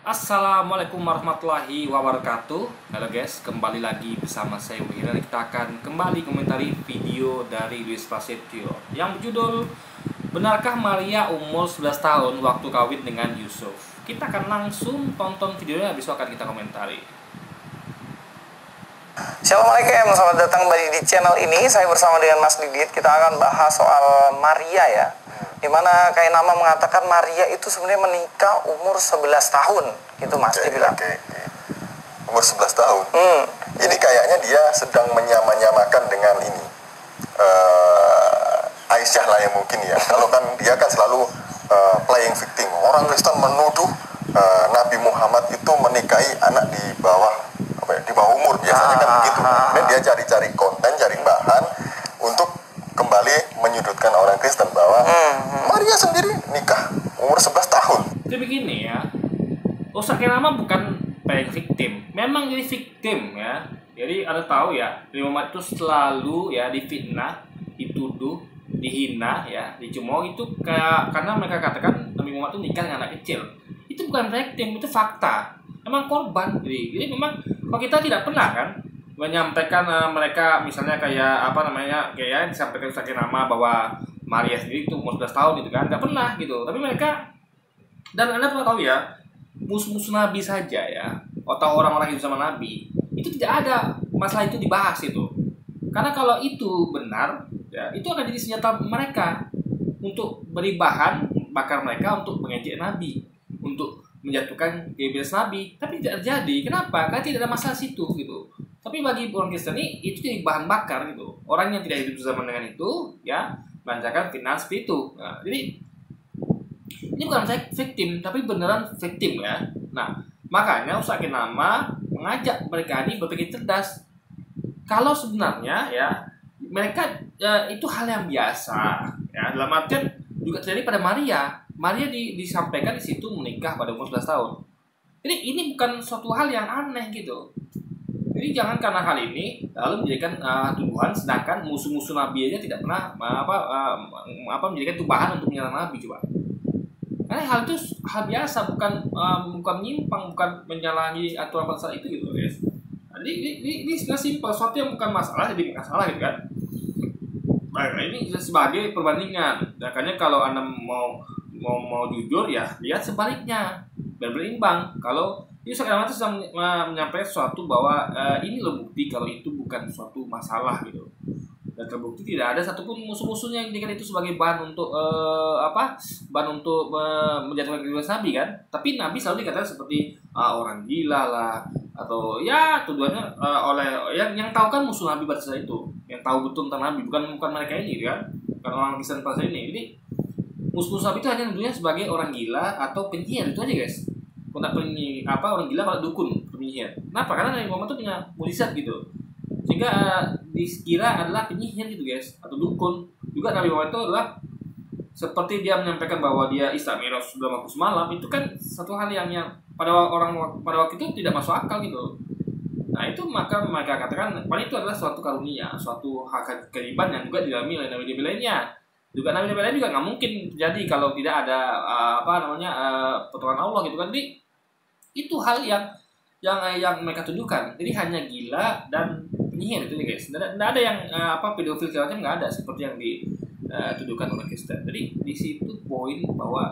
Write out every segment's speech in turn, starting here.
Assalamualaikum warahmatullahi wabarakatuh. Halo guys, kembali lagi bersama saya Wira. Kita akan kembali komentari video dari Luis Prasetyo yang berjudul Benarkah Maria umur 11 tahun waktu kawin dengan Yusuf? Kita akan langsung tonton videonya, habis itu akan kita komentari. Assalamualaikum, selamat datang kembali di channel ini. Saya bersama dengan Mas Didit. Kita akan bahas soal Maria ya, dimana kayak nama mengatakan Maria itu sebenarnya menikah umur 11 tahun gitu Mas dibilang. Umur 11 tahun. Ini kayaknya dia sedang menyamakan dengan ini Aisyah lah yang mungkin ya. Kalau kan dia kan selalu playing victim. Orang Kristen menuduh Nabi Muhammad itu menikahi anak di bawah di bawah umur, biasanya kan begitu. Kemudian dia cari-cari konten, cari bahan untuk kembali menyudutkan orang Kristen bahwa Maria sendiri nikah umur 11 tahun. Jadi begini ya, Ustadz Kenama bukan playing victim, memang jadi victim ya. Jadi Anda tahu ya, Nabi Muhammad itu selalu ya difitnah, dituduh, dihina ya, dicemooh itu karena mereka katakan Nabi Muhammad itu nikah dengan anak kecil. Itu bukan victim, itu fakta. Emang korban. Jadi memang kalau kita tidak pernah kan menyampaikan mereka misalnya kayak kayak disampaikan Ustadz Kenama bahwa Maria sendiri itu umur 11 tahun gitu kan, nggak pernah gitu. Tapi mereka, dan Anda perlu tahu ya, musuh-musuh Nabi saja ya, atau orang-orang yang sama Nabi itu tidak ada masalah itu dibahas itu. Karena kalau itu benar ya, itu akan jadi senjata mereka untuk beri bahan bakar mereka untuk mengejek Nabi, untuk menjatuhkan kebebasan Nabi. Tapi tidak terjadi. Kenapa? Karena tidak ada masalah situ gitu. Tapi bagi orang Kristen ini itu jadi bahan bakar gitu. Orang yang tidak hidup bersama dengan itu ya melancarkan fitnah seperti itu. Nah, jadi ini bukan victim, tapi beneran victim ya. Nah, makanya Ustadz Kenama mengajak mereka ini berpikir cerdas. Kalau sebenarnya ya mereka itu hal yang biasa ya, dalam artian juga terjadi pada Maria. Maria disampaikan di situ menikah pada umur 11 tahun. Jadi ini bukan suatu hal yang aneh gitu. Jadi jangan karena hal ini lalu menjadikan tuduhan, sedangkan musuh-musuh Nabi aja tidak pernah menjadikan tubahan untuk menyerang Nabi coba. Karena hal itu hal biasa, bukan menyimpang, bukan menyalahi aturan pasal itu gitu guys. Jadi ini sebenarnya simpel, sesuatu yang bukan masalah jadi masalah gitu kan. Nah, ini sebagai perbandingan. Makanya kalau Anda mau jujur ya lihat sebaliknya, biar berimbang. Kalau ini sekarang itu sedang menyampaikan sesuatu bahwa ini loh bukti kalau itu bukan suatu masalah gitu, dan terbukti tidak ada satupun musuh-musuhnya yang dijadikan itu sebagai bahan untuk menjatuhkan kebebasan Nabi kan. Tapi Nabi selalu dikatakan seperti orang gila lah, atau ya tuduhannya oleh yang tahu kan musuh Nabi pada saat itu, yang tahu betul tentang Nabi, bukan mereka ini kan, bukan orang Kristen pada saat ini. Jadi musuh Nabi itu hanya nuduhnya sebagai orang gila atau penyihir, itu aja guys. Orang gila kalau dukun, penyihir. Kenapa? Karena Nabi Muhammad itu punya mukjizat gitu, sehingga dikira adalah penyihir gitu guys, atau dukun. Juga Nabi Muhammad itu adalah seperti dia menyampaikan bahwa dia Isra Mi'raj sudah waktu semalam, itu kan satu hal yang pada waktu itu tidak masuk akal gitu. Nah itu maka mereka katakan paling itu adalah suatu karunia, suatu hak kehidupan yang juga dialami oleh nabi-nabi lainnya. Juga nabi-nabi lain juga nggak mungkin terjadi kalau tidak ada pertolongan Allah gitu kan. Jadi itu hal yang mereka tuduhkan. Jadi hanya gila dan penyihir itu guys. Tidak ada yang pedofil segala macam, nggak ada seperti yang dituduhkan oleh Kristen. Jadi di situ poin bahwa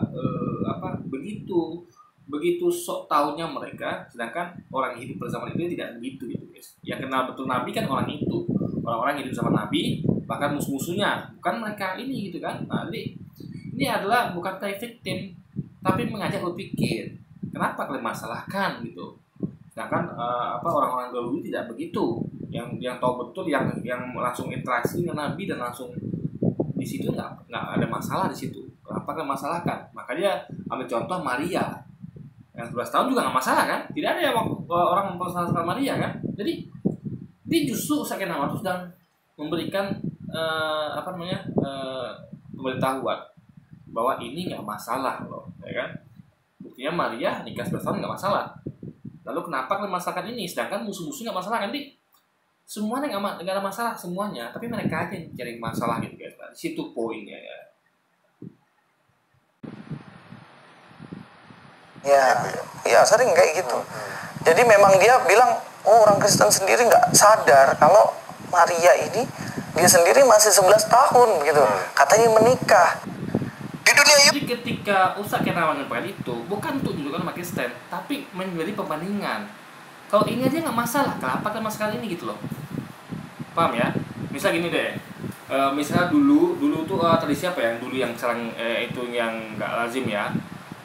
begitu sok tahunya mereka, sedangkan orang yang hidup bersama itu tidak begitu gitu guys. Yang kenal betul Nabi kan orang itu, orang-orang yang hidup sama Nabi, bahkan musuh-musuhnya, bukan mereka ini gitu kan. Nah, jadi ini adalah bukan play victim, tapi mengajak berpikir kenapa kalian masalahkan gitu. Sedangkan orang-orang dahulu tidak begitu, yang tahu betul, yang langsung interaksi dengan Nabi dan langsung di situ nggak ada masalah di situ. Kenapa kalian masalahkan? Maka dia ambil contoh Maria yang 11 tahun juga nggak masalah kan? Tidak ada yang orang mempermasalahkan Maria kan? Jadi dia justru Ustadz Kenama itu sedang memberikan pemberitahuan bahwa ini nggak masalah loh, ya kan? Buktinya Maria nikah 11 tahun nggak masalah. Lalu kenapa kalian masalahkan ini? Sedangkan musuh-musuhnya nggak masalah kan? Jadi semuanya nggak ada masalah semuanya, tapi mereka aja yang cari masalah gitu guys. Nah, di situ poinnya ya. Ya, Gitu ya. iya sering kayak gitu. Jadi memang dia bilang, oh orang Kristen sendiri nggak sadar kalau Maria ini dia sendiri masih 11 tahun gitu, katanya menikah. Di dunia Jadi ketika Ustaz Kenawan menyampaikan itu bukan untuk tunjukkan umat Kristen, tapi menjadi perbandingan. Kalau ini aja nggak masalah, kenapa kan masalah ini gitu loh? Paham ya? Misal gini deh, misalnya dulu tuh tradisi apa yang dulu yang sekarang itu yang nggak lazim ya.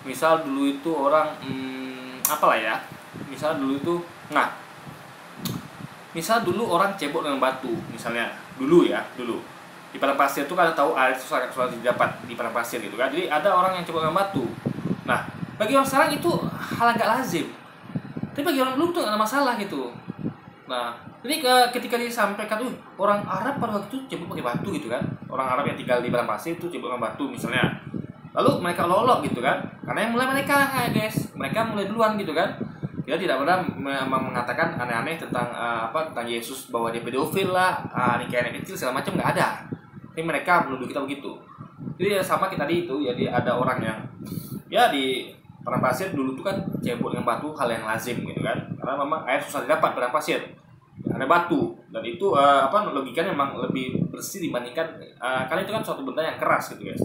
Misal dulu itu orang apalah ya? Misal dulu itu, misal dulu orang cebok dengan batu, misalnya dulu di padang pasir itu kan tahu air susah didapat di padang pasir gitu kan. Jadi ada orang yang cebok dengan batu. Nah, bagi orang sekarang itu hal agak lazim. Tapi bagi orang dulu tuh nggak ada masalah gitu. Nah, jadi ketika disampaikan, orang Arab pada waktu itu cebok pakai batu gitu kan. Orang Arab yang tinggal di padang pasir itu cebok dengan batu misalnya. Lalu mereka lolok gitu kan. Karena yang mulai mereka guys, mereka mulai duluan gitu kan. Dia tidak pernah mengatakan aneh-aneh tentang tentang Yesus bahwa dia pedofil lah, nikah anak kecil segala macam, nggak ada. Tapi mereka menuduh kita begitu. Jadi sama kita tadi itu, jadi ada orang yang ya di padang pasir dulu tuh kan cebok dengan batu hal yang lazim gitu kan. Karena memang air susah didapat padang pasir. Ada batu dan itu logikanya memang lebih bersih dibandingkan karena itu kan suatu benda yang keras gitu guys.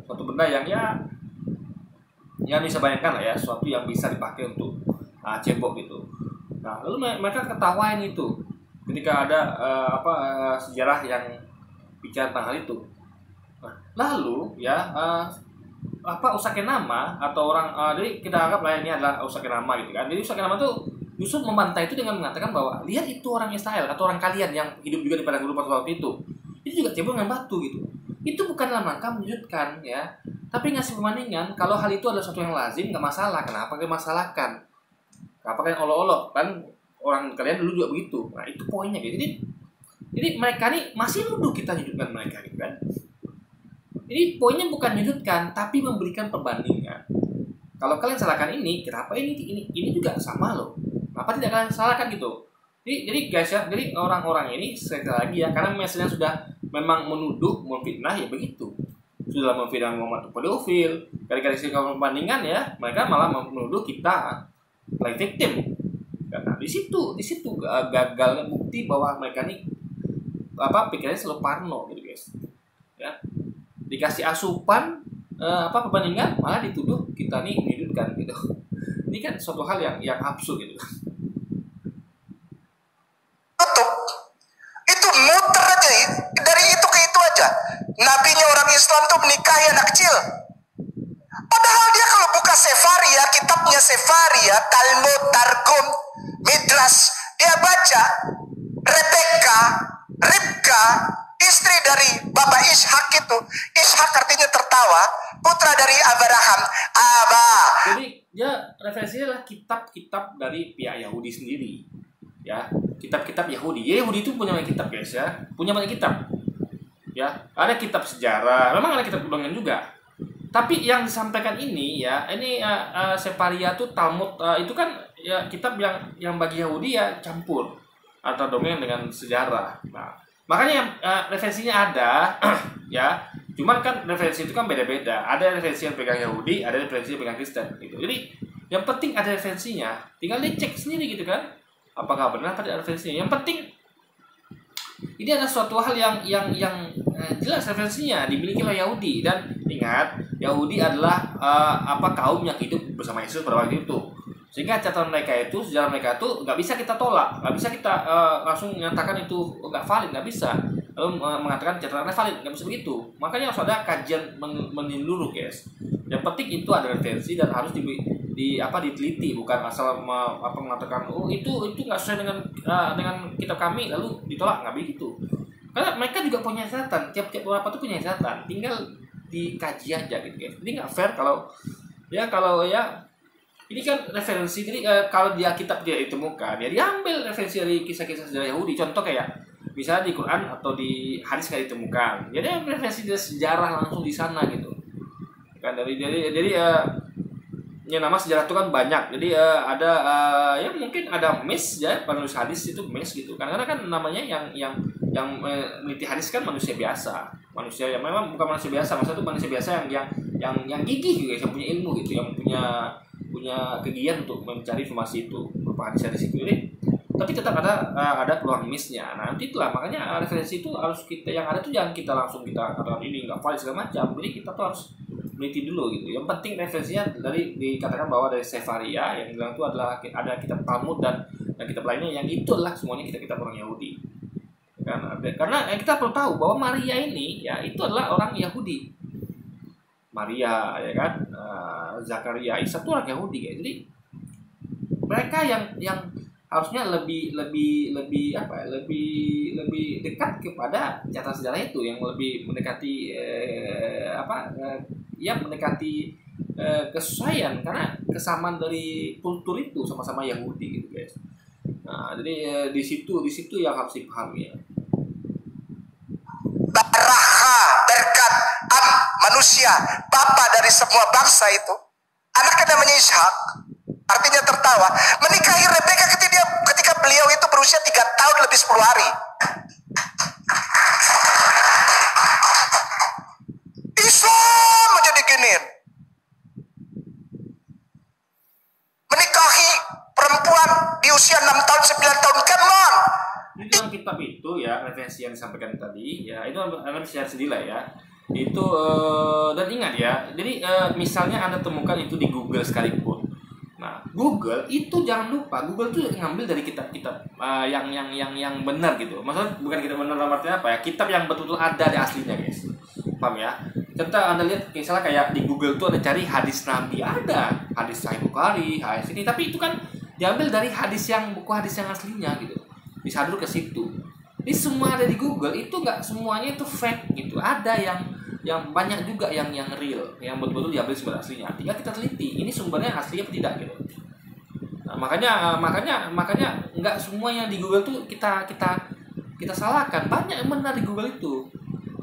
Suatu benda yang ya bisa bayangkan lah ya, suatu yang bisa dipakai untuk cebok gitu. Nah, lalu mereka ketawain itu ketika ada sejarah yang bicara tentang hal itu. Nah, lalu ya Ustaz Kenama atau orang jadi kita anggap lah ini adalah Ustaz Kenama gitu kan. Jadi Ustaz Kenama tuh justru membantah itu dengan mengatakan bahwa lihat itu orang Israel atau orang kalian yang hidup juga di padang gurun pada waktu itu juga cebok dengan batu gitu. Itu bukan dalam rangka menyudutkan ya, tapi ngasih perbandingan kalau hal itu adalah sesuatu yang lazim nggak masalah. Kenapa dimasalahkan? Apa kan olok-olok kan orang kalian dulu juga begitu. Nah itu poinnya gitu. Jadi mereka nih masih nuduh kita nyudutkan mereka gitu kan. Jadi poinnya bukan nyudutkan tapi memberikan perbandingan. Kalau kalian salahkan ini, kenapa ini juga sama loh? Kenapa tidak kalian salahkan gitu? Jadi guys ya, jadi orang-orang ini sekali lagi ya, karena misalnya sudah memang menuduh, memfitnah ya begitu. Sudah memfitnah Muhammad pedofil, kali-kali perbandingan ya, mereka malah menuduh kita play victim. Karena di situ gagalnya bukti bahwa mereka ini pikirannya selalu parno gitu guys. Ya. Dikasih asupan perbandingan malah dituduh kita nih menyudutkan gitu. Ini kan suatu hal yang absurd gitu. Tutup. Itu muter aja dari itu ke itu aja. Nabinya orang Islam tuh menikahi anak kecil. Padahal dia kalau buka Sefaria, kitabnya Sefaria, Talmud, Targum, Midrash, dia baca Ribka, istri dari Bapak Ishak itu. Ishak artinya tertawa, putra dari Abraham. Jadi dia referensinya adalah kitab-kitab dari pihak Yahudi sendiri. Ya, kitab-kitab Yahudi. Yahudi itu punya banyak kitab guys ya, punya banyak kitab. Ya, ada kitab sejarah, memang ada kitab ulangan juga. Tapi yang disampaikan ini ya, ini Sefaria tuh Talmud itu kan ya kitab yang bagi Yahudi ya campur atau dongeng dengan sejarah. Nah, makanya referensinya ada ya. Cuman kan referensi itu kan beda-beda. Ada referensi yang pegang Yahudi, ada referensi yang pegang Kristen gitu. Jadi yang penting ada referensinya. Tinggal dicek sendiri gitu kan. Apakah benar atau tidak referensinya. Yang penting ini adalah suatu hal yang jelas referensinya dimiliki oleh Yahudi. Dan ingat, Yahudi adalah kaum yang hidup bersama Yesus pada waktu itu. Sehingga catatan mereka itu, sejarah mereka itu nggak bisa kita tolak, nggak bisa kita langsung menyatakan itu nggak valid, nggak bisa. Lalu mengatakan catatannya valid, nggak bisa begitu. Makanya harus ada kajian menyeluruh guys. Yang penting itu ada referensi dan harus diteliti, bukan asal mengatakan itu nggak sesuai dengan kitab kami lalu ditolak, nggak begitu. Karena mereka juga punya catatan, tiap beberapa tuh punya catatan, tinggal dikaji aja gitu guys. Jadi nggak fair kalau ini kan referensi. Jadi kalau dia kitab dia ditemukan, dia diambil referensi dari kisah-kisah sejarah Yahudi. Contoh kayak misalnya di Quran atau di hadis kayak ditemukan, jadi referensi dari sejarah langsung di sana gitu. Kan jadi yang nama sejarah itu kan banyak. Jadi ada ya mungkin ada miss ya, penulis hadis itu miss gitu. Karena kan namanya yang meneliti hadis kan manusia biasa. Manusia yang memang bukan manusia biasa, maksudnya itu manusia biasa yang gigih gitu, yang punya ilmu gitu, yang punya punya kegiatan untuk mencari informasi itu berupa hadis-hadis itu. Jadi, tapi tetap ada peluang miss-nya. Nah, nanti itulah makanya referensi itu harus kita yang ada tuh jangan kita langsung kita katakan ini nggak valid segala macam. Jadi kita tuh harus meneliti dulu gitu. Yang penting referensinya dari dikatakan bahwa dari Sefaria yang bilang itu adalah ada kitab Talmud dan kitab lainnya yang itu adalah semuanya kitab orang Yahudi. Karena kita perlu tahu bahwa Maria ini ya itu adalah orang Yahudi. Maria ya kan, Zakaria, Isa itu orang Yahudi ya. Jadi mereka yang harusnya lebih dekat kepada catatan sejarah itu, yang lebih mendekati yang mendekati kesesuaian, karena kesamaan dari kultur itu sama-sama Yahudi gitu guys. Nah, jadi di situ yang harus dipahami ya. Baraha, berkat, manusia, bapa dari semua bangsa itu, anaknya namanya Ishak, artinya tertawa, menikahi Rebeka ketika beliau itu berusia 3 tahun lebih 10 hari. Islam menjadi gini, menikahi perempuan di usia 6 tahun 9 tahun, come on. Di dalam kitab itu ya, referensi yang disampaikan tadi ya, itu akan share sendiri lah ya. Itu dan ingat ya, jadi misalnya Anda temukan itu di Google sekalipun. Nah, Google itu jangan lupa, Google itu ngambil dari kitab-kitab yang benar gitu. Maksudnya bukan kitab benar dalam artinya apa ya? Kitab yang betul-betul ada di aslinya, guys. Paham ya? Contoh Anda lihat misalnya kayak di Google tuh ada cari hadis Nabi, ada hadis Sahih Bukhari, hadis ini, tapi itu kan diambil dari buku hadis yang aslinya gitu. Bisa dulu ke situ. Ini semua ada di Google, itu nggak semuanya itu fake gitu. Ada yang banyak juga yang real, yang betul-betul diambil sumber aslinya. Tinggal kita teliti, ini sumbernya asli apa tidak gitu. Nah, makanya nggak semua yang di Google tuh kita salahkan. Banyak yang benar di Google itu.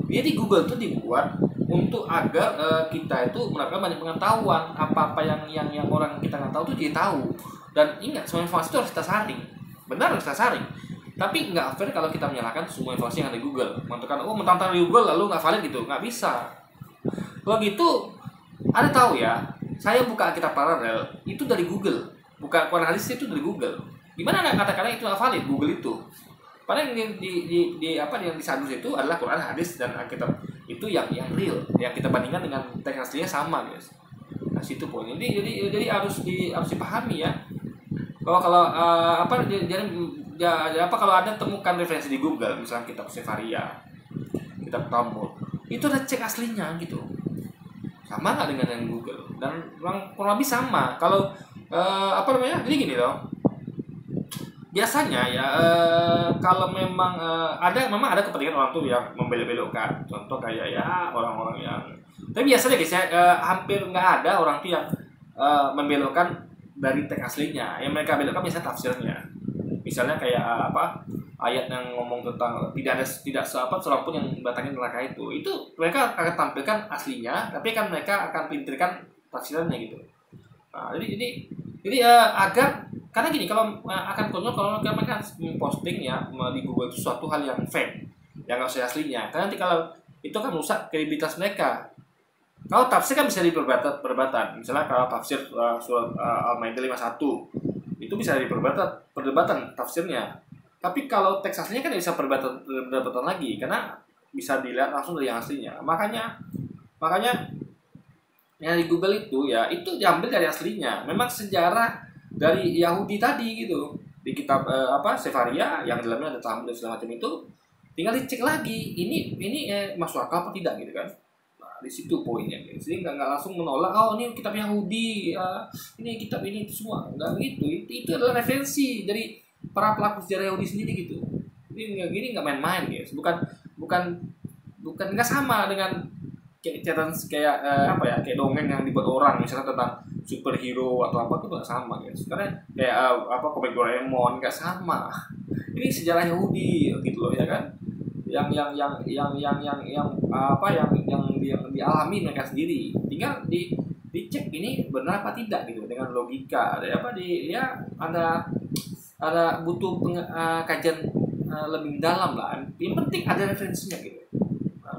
Jadi Google tuh dibuat untuk agar kita itu mendapatkan banyak pengetahuan, apa-apa yang orang kita nggak tahu tuh jadi tahu. Dan ingat, semua informasi itu harus kita saring. Benar harus kita saring. Tapi nggak fair kalau kita menyalahkan semua informasi yang ada di Google. Mengatakan, mentang-mentang di Google lalu nggak valid gitu. Nggak bisa. Kalau gitu, Anda tahu ya, saya buka kitab paralel, itu dari Google. Buka Quran hadis itu dari Google. Gimana Anda katakan itu nggak valid, Google itu? Padahal yang yang disadus itu adalah Quran hadis dan Alkitab itu yang real, yang kita bandingkan dengan teks aslinya sama, guys. Nah, situ poinnya. Jadi harus dipahami ya. Kalau kalau Anda temukan referensi di Google, misalnya kitab Sefaria, kitab Talmud, itu ada cek aslinya gitu. Sama nggak dengan yang Google? Dan kurang lebih sama. Kalau jadi gini loh. Biasanya ya kalau memang ada kepentingan orang tuh yang membelok-belokkan. Contoh kayak ya orang-orang yang, tapi biasanya guys ya hampir nggak ada orang tuh yang membelokkan dari teks aslinya. Yang mereka belokkan biasanya tafsirnya. Misalnya kayak ayat yang ngomong tentang tidak seorang pun yang mendatangi neraka itu mereka akan tampilkan aslinya, tapi kan mereka akan pinterkan tafsirannya gitu. Nah, jadi agar, karena gini, kalau akan konyol kalau mereka posting ya di Google itu suatu hal yang fake, yang nggak sesuai aslinya. Karena nanti kalau itu kan rusak kredibilitas mereka. Kalau tafsir kan bisa diperdebatkan. Misalnya kalau tafsir surat Al-Maidah 51 itu bisa perdebatan tafsirnya. Tapi kalau teks aslinya kan bisa perdebatan lagi, karena bisa dilihat langsung dari yang aslinya. Makanya yang di Google itu ya itu diambil dari aslinya. Memang sejarah dari Yahudi tadi gitu. Di kitab Sefaria yang dalamnya ada Talmud dan segala macam itu, tinggal dicek lagi ini masuk akal apa tidak gitu kan. Di situ poinnya. Jadi nggak langsung menolak, ini kitab Yahudi, ini kitab ini itu semua. Nggak begitu. Itu adalah referensi dari para pelaku sejarah Yahudi sendiri gitu. Ini nggak main-main guys. Bukan nggak sama dengan catatan kayak dongeng yang dibuat orang, misalnya tentang superhero atau apa, itu nggak sama guys. Karena kayak komik Doraemon nggak sama. Ini sejarah Yahudi gitu loh ya kan. Yang dialami mereka sendiri, tinggal dicek ini benar apa tidak gitu dengan logika. Ada butuh kajian lebih dalam lah. Yang penting ada referensinya gitu.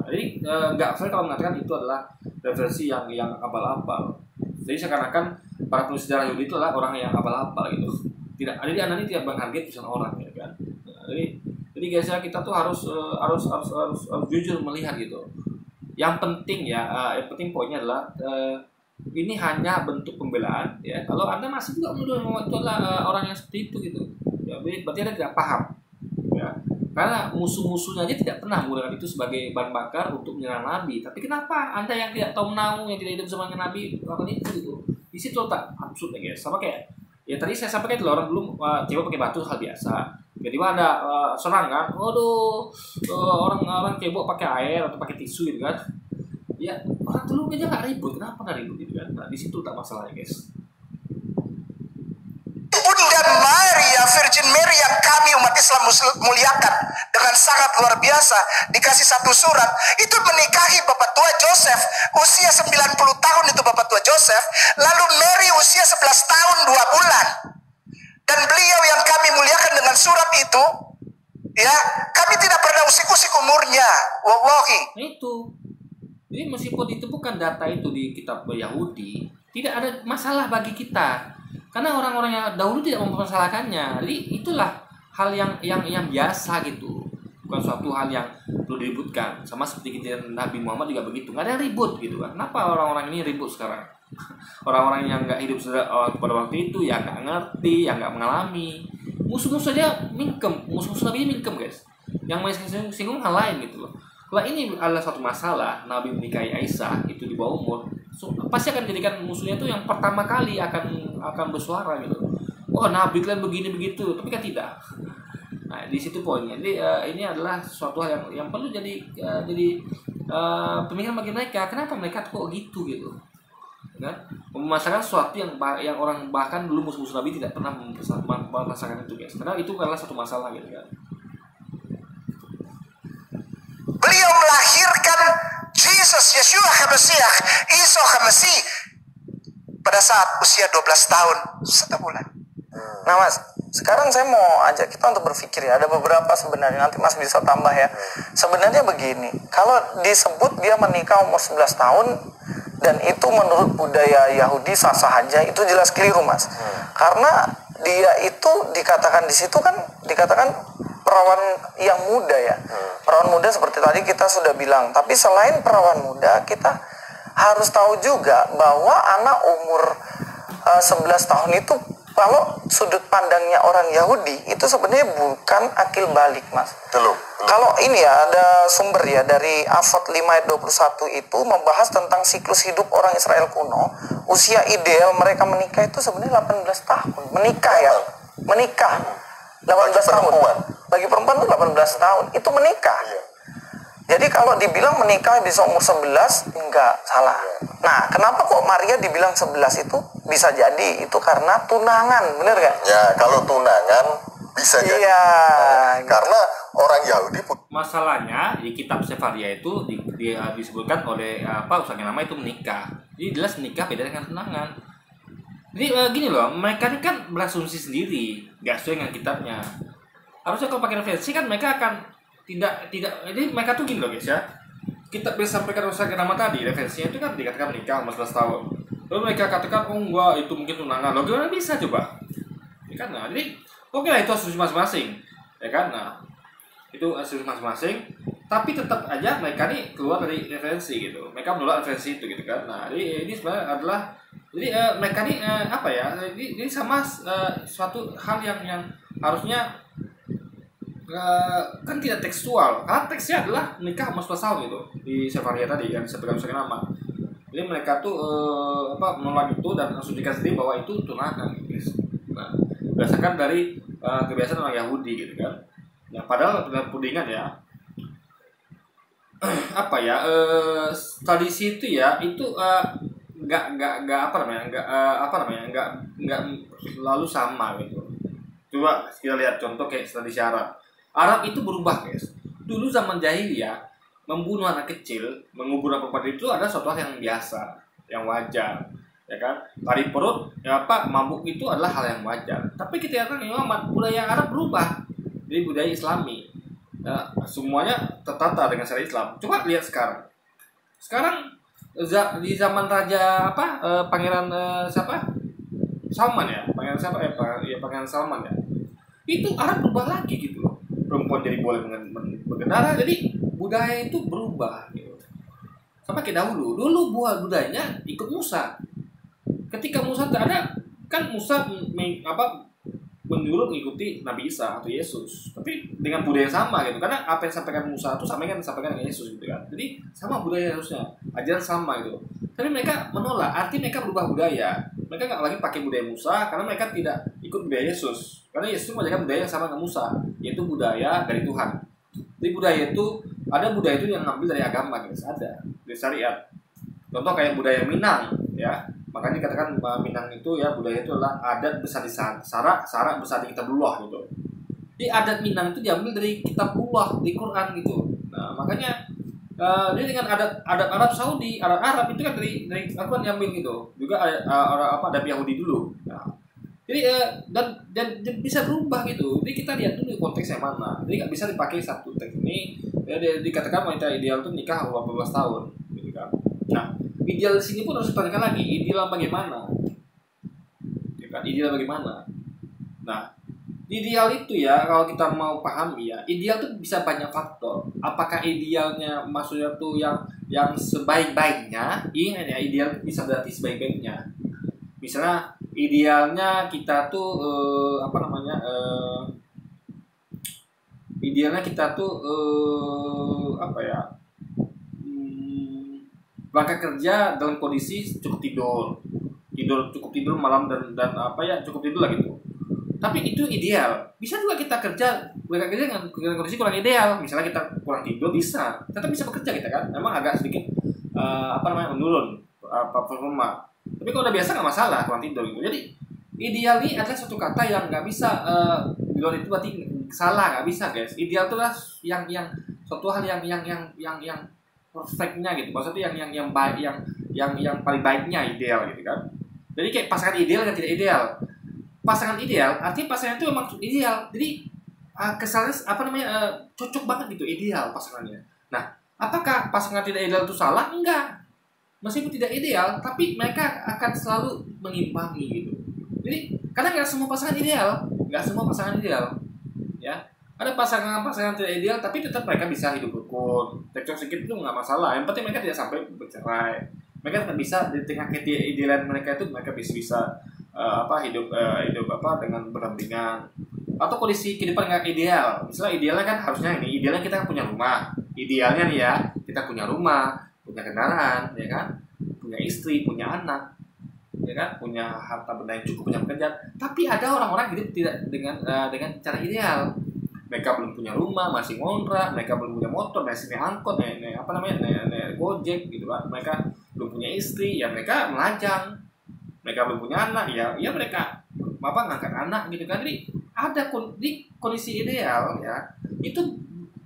Jadi nggak fair kalau mengatakan itu adalah referensi yang abal-abal. Jadi seakan-akan para penulis sejarah Yahudi itu adalah orang yang abal-abal gitu. Tidak, jadi Anda ini tidak menghargai tulisan orang ya kan. Nah, jadi guys ya, kita tuh harus jujur melihat gitu. Yang penting ya, yang penting poinnya adalah ini hanya bentuk pembelaan ya. Kalau Anda masih juga menuduh Muhammad itu adalah orang yang seperti itu gitu, ya berarti Anda tidak paham ya. Karena musuh-musuhnya aja tidak pernah menggunakan itu sebagai bahan bakar untuk menyerang Nabi. Tapi kenapa Anda yang tidak tahu menahu, yang tidak hidup zaman Nabi melakukan itu gitu? Di situ tak absurd ya guys. Sama kayak ya tadi saya sampaikan itu, orang dulu cebok pakai batu hal biasa. Jadi ada serangan, waduh, orang cebok pakai air atau pakai tisu gitu kan. Ya orang dulu aja nggak ribut, kenapa nggak ribut gitu kan? Nah di situ tak masalahnya guys. Bunda Maria, Virgin Mary yang kami umat Islam muliakan dengan sangat luar biasa, dikasih satu surat, itu menikahi Bapak tua Joseph, usia 90 tahun itu Bapak tua Joseph, lalu Mary usia 11 tahun 2 bulan. Dan beliau yang kami muliakan dengan surat itu, ya, kami tidak pernah usik-usik umurnya, wallahi. Itu. Jadi meskipun itu bukan data itu di kitab Yahudi, tidak ada masalah bagi kita. Karena orang-orang yang dahulu tidak mempermasalahkannya. Jadi itulah hal yang biasa gitu. Bukan suatu hal yang perlu diributkan. Sama seperti kita Nabi Muhammad juga begitu. Nggak ada yang ribut gitu kan. Kenapa orang-orang ini ribut sekarang? Orang-orang yang nggak hidup pada waktu itu, yang nggak ngerti, yang nggak mengalami. Musuh-musuh aja mingkem. Musuh-musuh Nabi ini mingkem guys. Yang main singgung hal lain gitu loh. Kalau ini adalah suatu masalah, Nabi menikahi Aisyah itu di bawah umur, pasti akan jadikan musuhnya itu yang pertama kali akan bersuara gitu. Oh Nabi kalian begini begitu, tapi kan tidak. Nah di situ poinnya. Jadi ini adalah suatu hal yang perlu jadi pemikiran bagi mereka. Kenapa mereka kok gitu gitu? Kan? Memasakkan sesuatu yang orang bahkan dulu musuh-musuh Nabi tidak pernah merasakan itu guys. Karena itu adalah satu masalah gitu kan. Beliau melahirkan Jesus, Yeshua HaMashiach, Isa HaMasih pada saat usia 12 tahun 1 bulan. Nah Mas, sekarang saya mau ajak kita untuk berpikir ya. Ada beberapa sebenarnya, nanti Mas bisa tambah ya. Sebenarnya begini, kalau disebut dia menikah umur 11 tahun dan itu menurut budaya Yahudi sah-sah aja, itu jelas keliru Mas. Karena dia itu dikatakan di situ kan dikatakan perawan yang muda ya. Perawan muda seperti tadi kita sudah bilang. Tapi selain perawan muda, kita harus tahu juga bahwa anak umur 11 tahun itu kalau sudut pandangnya orang Yahudi itu sebenarnya bukan akil balik Mas. Belum. Kalau ini ya ada sumber ya dari Afot 5 ayat 21 itu membahas tentang siklus hidup orang Israel kuno. Usia ideal mereka menikah itu sebenarnya 18 tahun. Menikah ya. Menikah. 18 tahun. Bagi perempuan itu 18 tahun. Itu menikah. Iya. Jadi kalau dibilang menikah bisa umur 11, enggak, salah. Nah, kenapa kok Maria dibilang 11 itu? Bisa jadi itu karena tunangan, bener gak? Ya, kalau tunangan bisa jadi. Iya. Karena orang Yahudi Masalahnya di kitab Sefaria itu disebutkan oleh usahanya nama itu menikah. Jadi jelas menikah beda dengan tunangan. Jadi gini loh, mereka ini kan berasumsi sendiri, nggak sesuai dengan kitabnya. Harusnya kalau pakai referensi kan mereka akan tidak. Jadi mereka tuh gini loh guys ya. Kitab yang sampaikan usahanya nama tadi referensinya itu kan dikatakan menikah umur 11 tahun. Lalu mereka katakan oh enggak itu mungkin tunangan. Loh gimana bisa coba? Ya kan, nah, jadi oke lah itu asumsi masing-masing, ya kan? Nah itu asumsi masing-masing, tapi tetap aja mereka nih keluar dari referensi gitu. Mereka menolak referensi itu gitu kan. Nah ini sebenarnya adalah jadi mereka nih apa ya? Ini sama suatu hal yang harusnya kan tidak tekstual. Karena teksnya adalah menikah umur 11 tahun gitu di Sefaria tadi yang disebutkan usahanya nama. Jadi mereka tuh menolak itu dan mengasumsikan sendiri bahwa itu tunangan gitu. Nah, berdasarkan dari kebiasaan orang Yahudi gitu kan. Nah, padahal dalam pudingan ya tradisi itu ya itu nggak selalu sama gitu. Coba kita lihat contoh kayak tradisi Arab itu berubah guys. Dulu zaman jahiliyah membunuh anak kecil, mengubur perempuan itu adalah suatu hal yang biasa, yang wajar, ya kan? Tarik perut, mabuk itu adalah hal yang wajar. Tapi kita lihat budaya Arab berubah, jadi budaya Islami. Nah, semuanya tertata dengan syariat Islam. Coba lihat sekarang. Sekarang di zaman raja Pangeran Salman ya, Pangeran siapa ya Pangeran Salman ya, itu Arab berubah lagi gitu loh, perempuan jadi boleh bergendara, jadi budaya itu berubah gitu. Sama kayak dulu buah budayanya ikut Musa. Ketika Musa tak ada, kan Musa menyuruh mengikuti Nabi Isa atau Yesus, tapi dengan budaya sama gitu, karena apa yang disampaikan Musa itu sama yang disampaikan dengan Yesus gitu kan, jadi sama budaya harusnya, ajaran sama gitu. Tapi mereka menolak, arti mereka berubah budaya, mereka nggak lagi pakai budaya Musa karena mereka tidak ikut budaya Yesus, karena Yesus mengajarkan budaya yang sama dengan Musa, yaitu budaya dari Tuhan. Jadi budaya itu ada budaya itu yang ngambil dari agama guys, ada dari syariat. Contoh kayak budaya Minang ya. Makanya dikatakan Minang itu ya, budaya itu adalah adat besar di Sarak besar di Kitabullah gitu. Jadi adat Minang itu diambil dari Kitabullah di Quran gitu. Nah, makanya dia dengan adat Arab Saudi, Arab itu kan dari Al-Quran diambil gitu. Juga ada Yahudi dulu. Nah, jadi dan bisa berubah gitu. Jadi kita lihat dulu konteksnya mana. Jadi nggak bisa dipakai satu teks ini. Ya, dikatakan wanita ideal itu nikah 18 tahun gitu kan. Nah, ideal di sini pun harus ditanyakan lagi, ideal bagaimana? Ya kan, ideal bagaimana? Nah, ideal itu ya, kalau kita mau pahami ya, ideal itu bisa banyak faktor. Apakah idealnya maksudnya tuh yang sebaik-baiknya? Ingat ya, ideal bisa berarti sebaik-baiknya. Misalnya idealnya kita tuh idealnya kita tuh berangkat kerja dalam kondisi cukup tidur malam dan cukup tidur lah gitu. Tapi itu ideal. Bisa juga kita berangkat kerja dengan kondisi kurang ideal. Misalnya kita kurang tidur bisa, tetap bisa bekerja kita kan. Memang agak sedikit menurun performa. Tapi kalau udah biasa nggak masalah kurang tidur gitu. Jadi ideal ini adalah suatu kata yang nggak bisa di luar itu berarti salah, nggak bisa guys. Ideal itu adalah yang suatu hal yang perfectnya gitu, maksudnya yang baik, yang paling baiknya ideal gitu kan. Jadi kayak pasangan ideal dan tidak ideal. Pasangan ideal artinya pasangan itu memang ideal, jadi kesannya cocok banget gitu, ideal pasangannya. Nah, apakah pasangan tidak ideal itu salah? Enggak, meskipun tidak ideal tapi mereka akan selalu mengimbangi gitu. Jadi karena nggak semua pasangan ideal ya. Ada pasangan tidak ideal tapi tetap mereka bisa hidup rukun. Cekcok sedikit itu nggak masalah. Yang penting mereka tidak sampai bercerai. Mereka tetap bisa di tengah ketidakidealan mereka itu mereka bisa hidup dengan berdampingan. Atau kondisi kehidupan nggak ideal. Misalnya idealnya kan harusnya ini, idealnya kita punya rumah. Idealnya nih ya, kita punya rumah, punya kendaraan, ya kan, punya istri, punya anak, ya kan, punya harta benda yang cukup, punya pekerjaan. Tapi ada orang-orang hidup tidak dengan cara ideal. Mereka belum punya rumah, masih ngontrak, mereka belum punya motor, masih naik angkot, naik Gojek gitu kan. Mereka belum punya istri, ya mereka melajang. Mereka belum punya anak, ya mereka ngangkat anak gitu kan. Jadi ada di kondisi ideal ya. Itu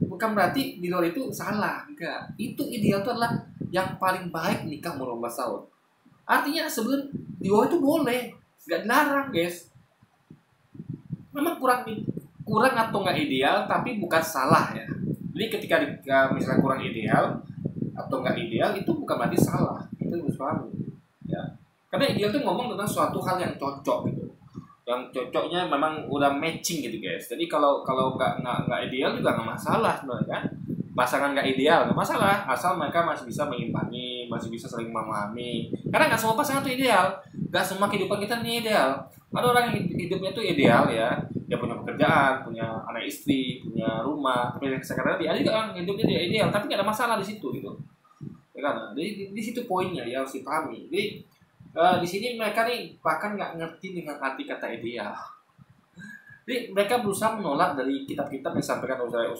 bukan berarti di luar itu salah, enggak. Itu ideal itu adalah yang paling baik nikah umur 15 tahun. Artinya sebelum di bawah itu boleh, enggak dilarang, guys. Memang kurang atau nggak ideal, tapi bukan salah ya. Jadi ketika misalnya kurang ideal atau nggak ideal itu bukan berarti salah. Itu harus paham ya. Karena ideal itu ngomong tentang suatu hal yang cocok gitu. Yang cocoknya memang udah matching gitu guys. Jadi kalau nggak ideal juga nggak masalah sebenarnya kan. Pasangan nggak ideal nggak masalah, asal mereka masih bisa mengimbangi, masih bisa saling memahami. Karena nggak semua pasangan itu ideal, nggak semua kehidupan kita ini ideal. Ada orang yang hidupnya itu ideal ya, dia punya pekerjaan, punya anak istri, punya rumah, tapi sekarang dia ada juga orang hidupnya dia ideal, tapi nggak ada masalah di situ gitu, ya kan? Jadi di situ poinnya yang harus dipahami. Jadi di sini mereka nih bahkan nggak ngerti dengan arti kata ideal. Jadi mereka berusaha menolak dari kitab-kitab yang disampaikan oleh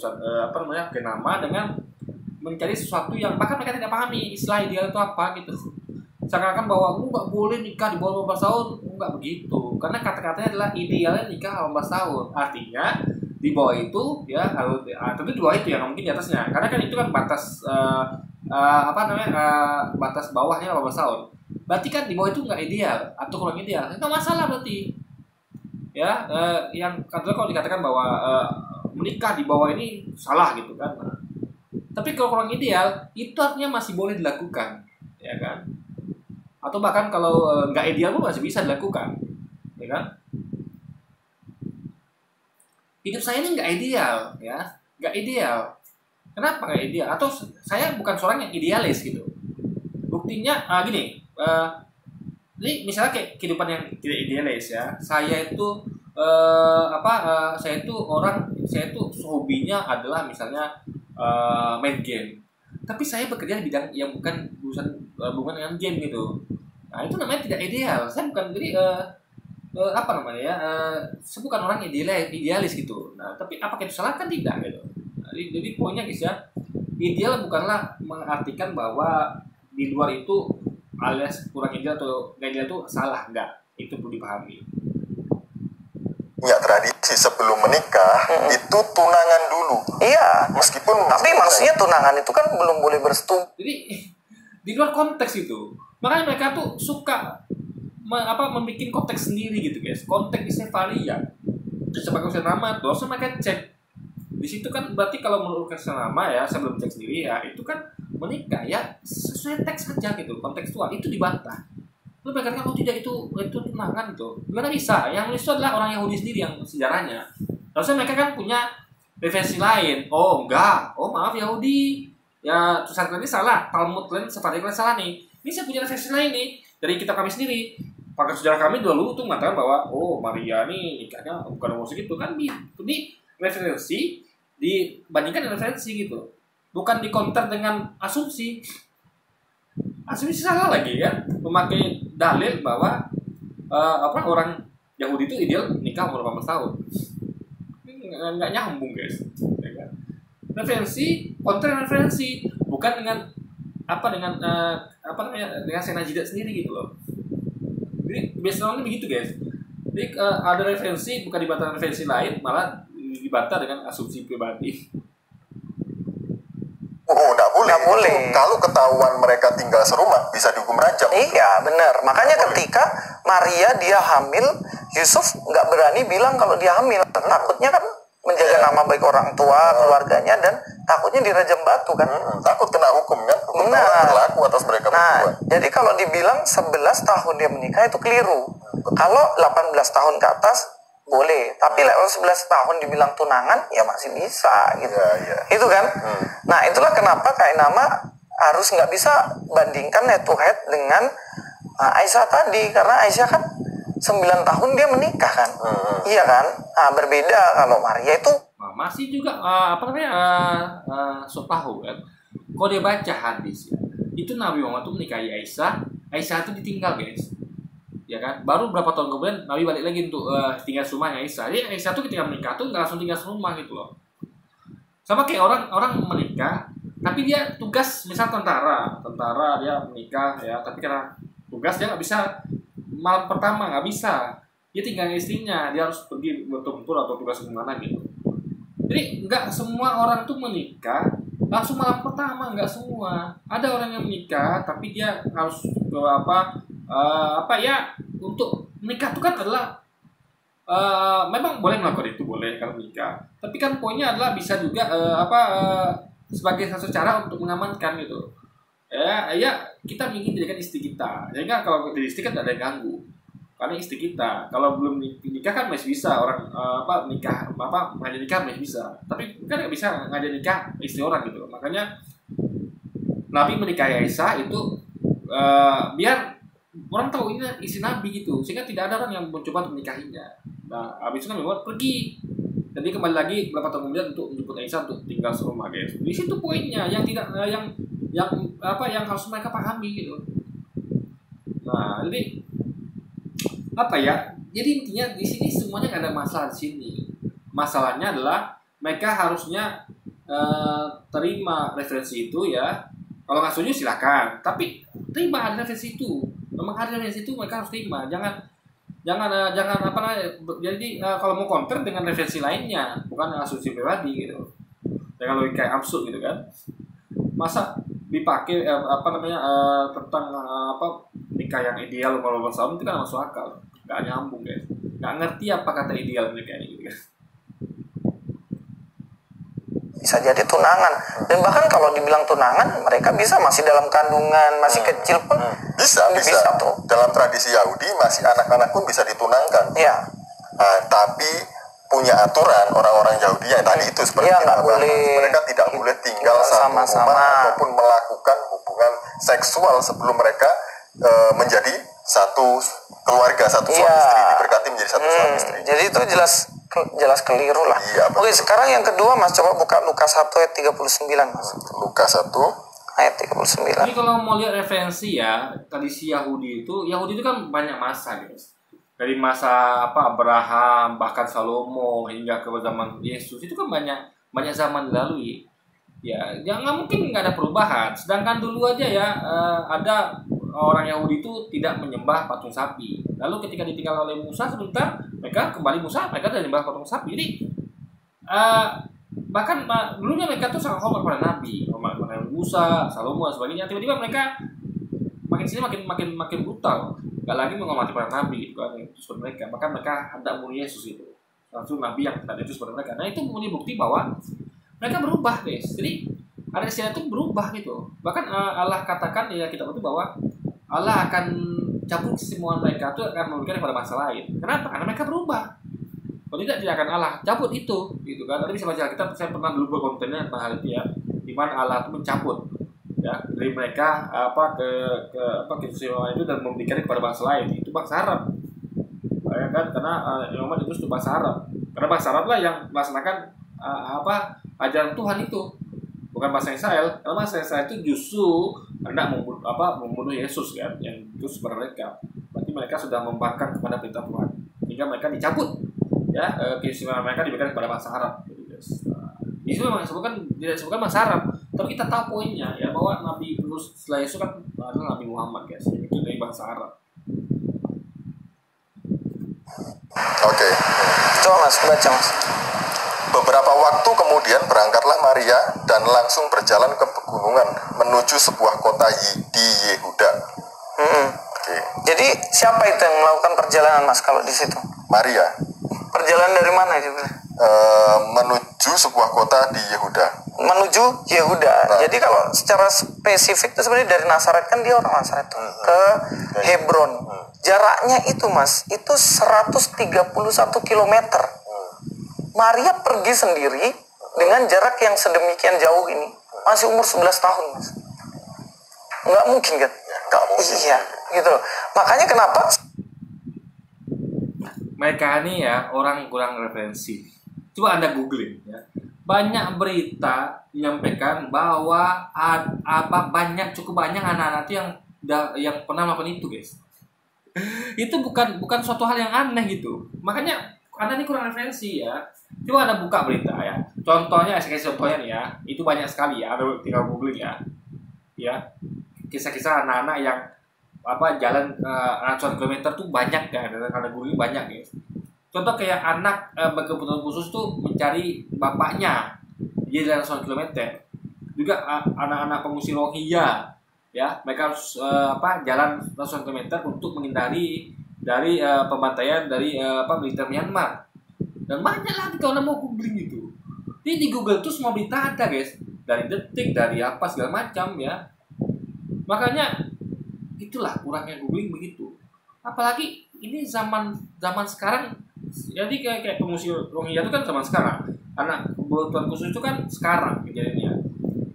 Kenama dengan mencari sesuatu yang bahkan mereka tidak pahami istilah ideal itu apa gitu. Seakan-akan bahwa nggak boleh nikah di bawah 15 tahun, nggak begitu. Karena kata-katanya adalah idealnya nikah 18 tahun. Artinya di bawah itu ya harus tentu di bawah itu ya, mungkin di atasnya. Karena kan itu kan batas batas bawahnya 18 tahun. Berarti kan di bawah itu nggak ideal atau kurang ideal. Nggak masalah berarti. Ya, yang kalau dikatakan bahwa menikah di bawah ini salah gitu kan. Tapi kalau kurang ideal itu artinya masih boleh dilakukan, ya kan? Atau bahkan kalau nggak ideal pun masih bisa dilakukan, ya kan? Hidup saya ini nggak ideal, ya, nggak ideal. Kenapa nggak ideal? Atau saya bukan seorang yang idealis gitu. Buktinya gini, ini misalnya kayak kehidupan yang tidak idealis ya. Saya itu saya itu hobinya adalah misalnya main game. Tapi saya bekerja di bidang yang bukan hubungan dengan game gitu. Nah itu namanya tidak ideal. Saya bukan jadi saya bukan orang idealis gitu. Nah tapi apakah itu salah? Kan tidak gitu. Nah, jadi poinnya guys ya, ideal bukanlah mengartikan bahwa di luar itu alias kurang ideal atau nggak ideal itu salah, enggak. Itu perlu dipahami. Ya, tradisi sebelum menikah itu tunangan dulu. Iya. Meskipun Tapi maksudnya tunangan itu kan belum boleh bersetubuh. Jadi di luar konteks itu. Makanya mereka tuh suka membuat konteks sendiri gitu guys. Konteks isinya varian. Sebagai usaha nama tuh harusnya mereka cek. Di situ kan berarti kalau menurut usaha nama ya, saya belum cek sendiri ya, itu kan menikah ya sesuai teks saja gitu, kontekstual itu dibantah. Lu berkata oh tidak itu tunangan itu. Gimana bisa? Yang itu adalah orang Yahudi sendiri yang sejarahnya. Harusnya mereka kan punya referensi lain. Oh enggak, oh maaf Yahudi. Ya tulisan kalian ini salah, Talmud kalian Sephardi kalian salah nih. Ini saya punya referensi lain nih dari kitab kami sendiri. Pakar sejarah kami dulu tuh mengatakan bahwa oh Maria nih nikahnya bukan umur segitu kan. Ini referensi dibandingkan dengan referensi gitu. Bukan dikonter dengan asumsi. Asumsi salah lagi ya, memakai dalil bahwa orang Yahudi itu ideal nikah umur 18 tahun. Ini nggak nyambung guys. Ya kan? Referensi, konter referensi, bukan dengan dengan senajidat sendiri gitu loh. Jadi biasanya begitu guys. Jadi ada referensi bukan dibantah referensi lain, malah dibantah dengan asumsi pribadi. Oh, nggak boleh. Nggak boleh. Itu, kalau ketahuan mereka tinggal serumah, bisa dihukum rajam. Iya, benar. Makanya ketika Maria dia hamil, Yusuf nggak berani bilang kalau dia hamil. Takutnya kan menjaga nama baik orang tua, keluarganya, dan takutnya dirajam batu kan. Takut kena hukum kan? Hukum berlaku atas mereka berdua. Jadi kalau dibilang 11 tahun dia menikah itu keliru. Kalau 18 tahun ke atas boleh, tapi kalau 11 tahun dibilang tunangan ya masih bisa gitu. Itu kan. Nah itulah kenapa kayak nama harus nggak bisa bandingkan head to head dengan Aisyah tadi, karena Aisyah kan 9 tahun dia menikah kan. Iya kan. Nah, berbeda kalau Maria itu masih juga so tahu kan. Kalau dia baca hadis ya, itu Nabi Muhammad itu menikahi Aisyah itu ditinggal guys. Ya kan, baru berapa tahun kemudian Nabi balik lagi untuk tinggal rumahnya Aisyah. Jadi Aisyah tuh ketika menikah tuh nggak langsung tinggal rumah gitu loh. Sama kayak orang menikah, tapi dia tugas misal tentara dia menikah ya, tapi karena tugas dia nggak bisa malam pertama nggak bisa, dia tinggal istrinya, dia harus pergi bertempur atau tugas kemana gitu. Jadi nggak semua orang tuh menikah langsung malam pertama, nggak semua. Ada orang yang menikah tapi dia harus untuk menikah itu kan adalah memang boleh melakukan itu, boleh kalau menikah. Tapi kan poinnya adalah bisa juga sebagai satu cara untuk mengamankan gitu. Ya kita ingin jadikan istri kita. Jadi kan kalau jadi istri kan tidak ada yang ganggu. Karena istri kita. Kalau belum nikah kan masih bisa orang ngajak nikah masih bisa. Tapi kan nggak bisa ngajak nikah istri orang gitu. Makanya Nabi menikahi Aisyah itu biar orang tahu ini istri Nabi gitu, sehingga tidak ada orang yang mencoba untuk menikahinya. Nah, habis itu Nabi Muhammad pergi. Jadi kembali lagi beberapa tahun kemudian untuk menjemput Aisyah untuk tinggal serumah guys. Di situ poinnya yang tidak yang harus mereka pahami gitu. Nah, jadi jadi intinya di sini semuanya nggak ada masalah di sini. Masalahnya adalah mereka harusnya terima referensi itu ya. Kalau nggak setuju silakan, tapi terima ada referensi itu. Memang ada referensi itu mereka harus terima. Jangan jadi kalau mau counter dengan referensi lainnya, bukan asumsi pribadi gitu. Dengan logika yang absurd gitu kan. Masa dipakai tentang nikah yang ideal kalau tahun itu kan masuk akal. Nggak nyambung guys. Nggak ngerti apa kata ideal nikah ini gitu kan. bisa jadi tunangan. Dan bahkan kalau dibilang tunangan, mereka bisa masih dalam kandungan, masih kecil pun bisa tuh. dalam tradisi Yahudi masih anak-anak pun bisa ditunangkan. Iya. Tapi punya aturan orang-orang Yahudi yang tadi itu seperti Iya, kita nggak bahas. boleh Mereka tidak boleh tinggal satu sama-sama rumah ataupun melakukan hubungan seksual sebelum mereka menjadi satu keluarga, satu suami istri, diberkati menjadi satu suami istri. Jadi itu jelas keliru lah. Iya, Oke, sekarang yang kedua Mas, coba buka Lukas 1 ayat 39 Mas. Lukas 1 ayat 39. Jadi kalau mau lihat referensi ya, tradisi Yahudi itu kan banyak masa guys. Dari masa Abraham, bahkan Salomo hingga ke zaman Yesus, itu kan banyak zaman dilalui. Ya, jangan mungkin nggak ada perubahan. Sedangkan dulu aja ya ada orang Yahudi itu tidak menyembah patung sapi. Lalu ketika ditinggal oleh Musa sebentar, mereka sudah menyembah patung sapi. Jadi bahkan dulunya mereka tuh sangat hormat pada nabi, hormat pada Musa, Salomo dan sebagainya. Tiba-tiba mereka makin sini makin brutal, nggak lagi menghormati para nabi gitu kan, itu seperti mereka. Bahkan mereka hendak membunuh Yesus itu, langsung nabi yang tidak itu seperti mereka. Nah itu mempunyai bukti bahwa mereka berubah guys. Jadi ada istilah itu berubah gitu. Bahkan Allah katakan ya kita itu bahwa Allah akan cabut semua mereka itu akan memberikan kepada bangsa lain. Kenapa? Karena mereka berubah. Kalau tidak akan Allah cabut itu, gitu kan? Tadi bisa baca kita, saya pernah dulu buat kontennya tentang hal itu ya, di mana Allah itu mencabut ya dari mereka ke keseluruhan itu dan memberikan kepada bangsa lain. Itu bangsa Arab, ya kan? Karena Muhammad itu bangsa Arab. Karena bangsa Arab lah yang melaksanakan ajaran Tuhan itu, bukan bangsa Israel. Karena bangsa Israel itu justru hendak membunuh Yesus kan, yang itu sebenarnya mereka. Berarti mereka sudah membangkang kepada perintah Tuhan, sehingga mereka dicabut. Ya, keistimewaan mereka diberikan kepada bangsa Arab. Itu memang tidak disebutkan bangsa Arab, tapi kita tahu poinnya ya bahwa Nabi terus setelah Yesus kan adalah Nabi Muhammad guys, itu dari bangsa Arab. Oke. Coba Mas, baca Mas. Beberapa waktu kemudian berangkatlah Maria dan langsung berjalan ke pegunungan menuju sebuah kota di Yehuda. Oke. Jadi siapa itu yang melakukan perjalanan Mas kalau di situ? Maria. Perjalanan dari mana itu? Menuju sebuah kota di Yehuda. Menuju Yehuda. Jadi kalau secara spesifik itu sebenarnya dari Nazaret, kan dia orang Nazaret tuh, ke Hebron. Jaraknya itu Mas, itu 131 km. Maria pergi sendiri dengan jarak yang sedemikian jauh ini. Masih umur 11 tahun Mas. Nggak mungkin kan? Nggak mungkin. Iya, gitu. Makanya kenapa mereka ini ya orang kurang referensi. Coba Anda googling ya. Banyak berita menyampaikan bahwa cukup banyak anak-anak yang pernah melakukan itu, guys. Itu bukan suatu hal yang aneh gitu. Makanya Anda ini kurang referensi ya. Coba Anda buka berita ya. Contohnya, saya kasih contohnya nih ya. Itu banyak sekali ya. Anda tinggal googling ya. Ya. Kisah-kisah anak-anak yang jalan ratusan kilometer tuh banyak kan, karena googling banyak guys. Contoh kayak anak berkebutuhan khusus tuh mencari bapaknya, dia jalan ratusan kilometer. Juga anak-anak pengungsi Rohingya, ya mereka harus jalan ratusan kilometer untuk menghindari dari pembantaian dari militer Myanmar. Dan banyak lagi kalau anda mau googling gitu. Jadi di Google tuh semua berita ada guys, dari Detik, dari apa segala macam ya. Makanya itulah kurangnya googling begitu. Apalagi ini zaman sekarang. Jadi kayak pengungsi Rohingya itu kan zaman sekarang. Anak kebutuhan khusus itu kan sekarang kejadiannya,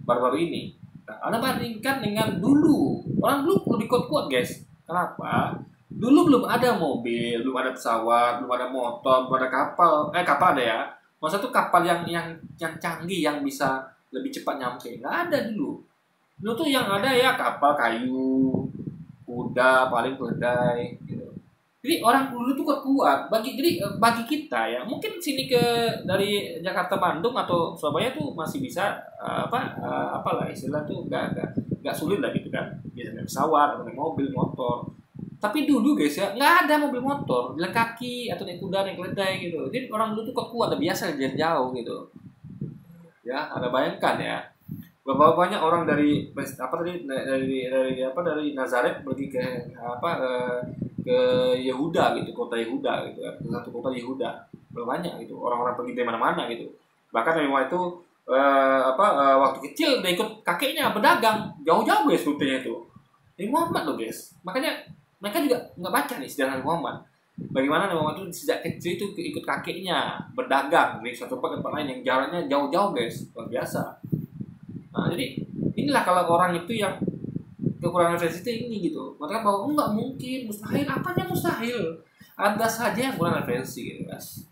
baru-baru ini. Nah, Anda bandingkan dengan dulu. Orang dulu lebih kuat guys. Kenapa? Dulu belum ada mobil, belum ada pesawat, belum ada motor, belum ada kapal. Kapal ada ya. Maksudnya tuh kapal yang canggih yang bisa lebih cepat nyampe. Nggak ada dulu. Dulu tuh yang ada ya kapal kayu, kuda paling keledai gitu. Jadi orang dulu tuh kuat. Bagi kita ya, mungkin sini dari Jakarta Bandung atau Surabaya tuh masih bisa apalah istilah tuh nggak sulit lah gitu kan. Biasanya pesawat atau naik mobil, motor. Tapi dulu guys ya nggak ada mobil motor, jalan kaki atau naik kuda, naik keledai gitu. Jadi orang dulu tuh kuat, biasa jalan jauh gitu. Ya, Anda bayangkan ya. Berapa banyak orang dari Nazaret pergi ke Yehuda gitu, kota Yehuda gitu kan, satu kota Yehuda. Berapa banyak gitu orang-orang pergi dari mana-mana gitu. Bahkan memang itu waktu kecil dia ikut kakeknya berdagang jauh-jauh guys rutenya itu. Nabi Muhammad loh guys. Makanya mereka juga nggak baca nih sejarah Nabi Muhammad. Bagaimana Nabi Muhammad itu sejak kecil itu ikut kakeknya berdagang dari satu tempat ke tempat lain yang jaraknya jauh-jauh guys, luar biasa. Nah, jadi inilah kalau orang itu yang kekurangan referensi itu ini gitu. Mereka bahwa nggak mungkin, mustahil. Apanya mustahil? Ada saja yang kurang referensi gitu guys.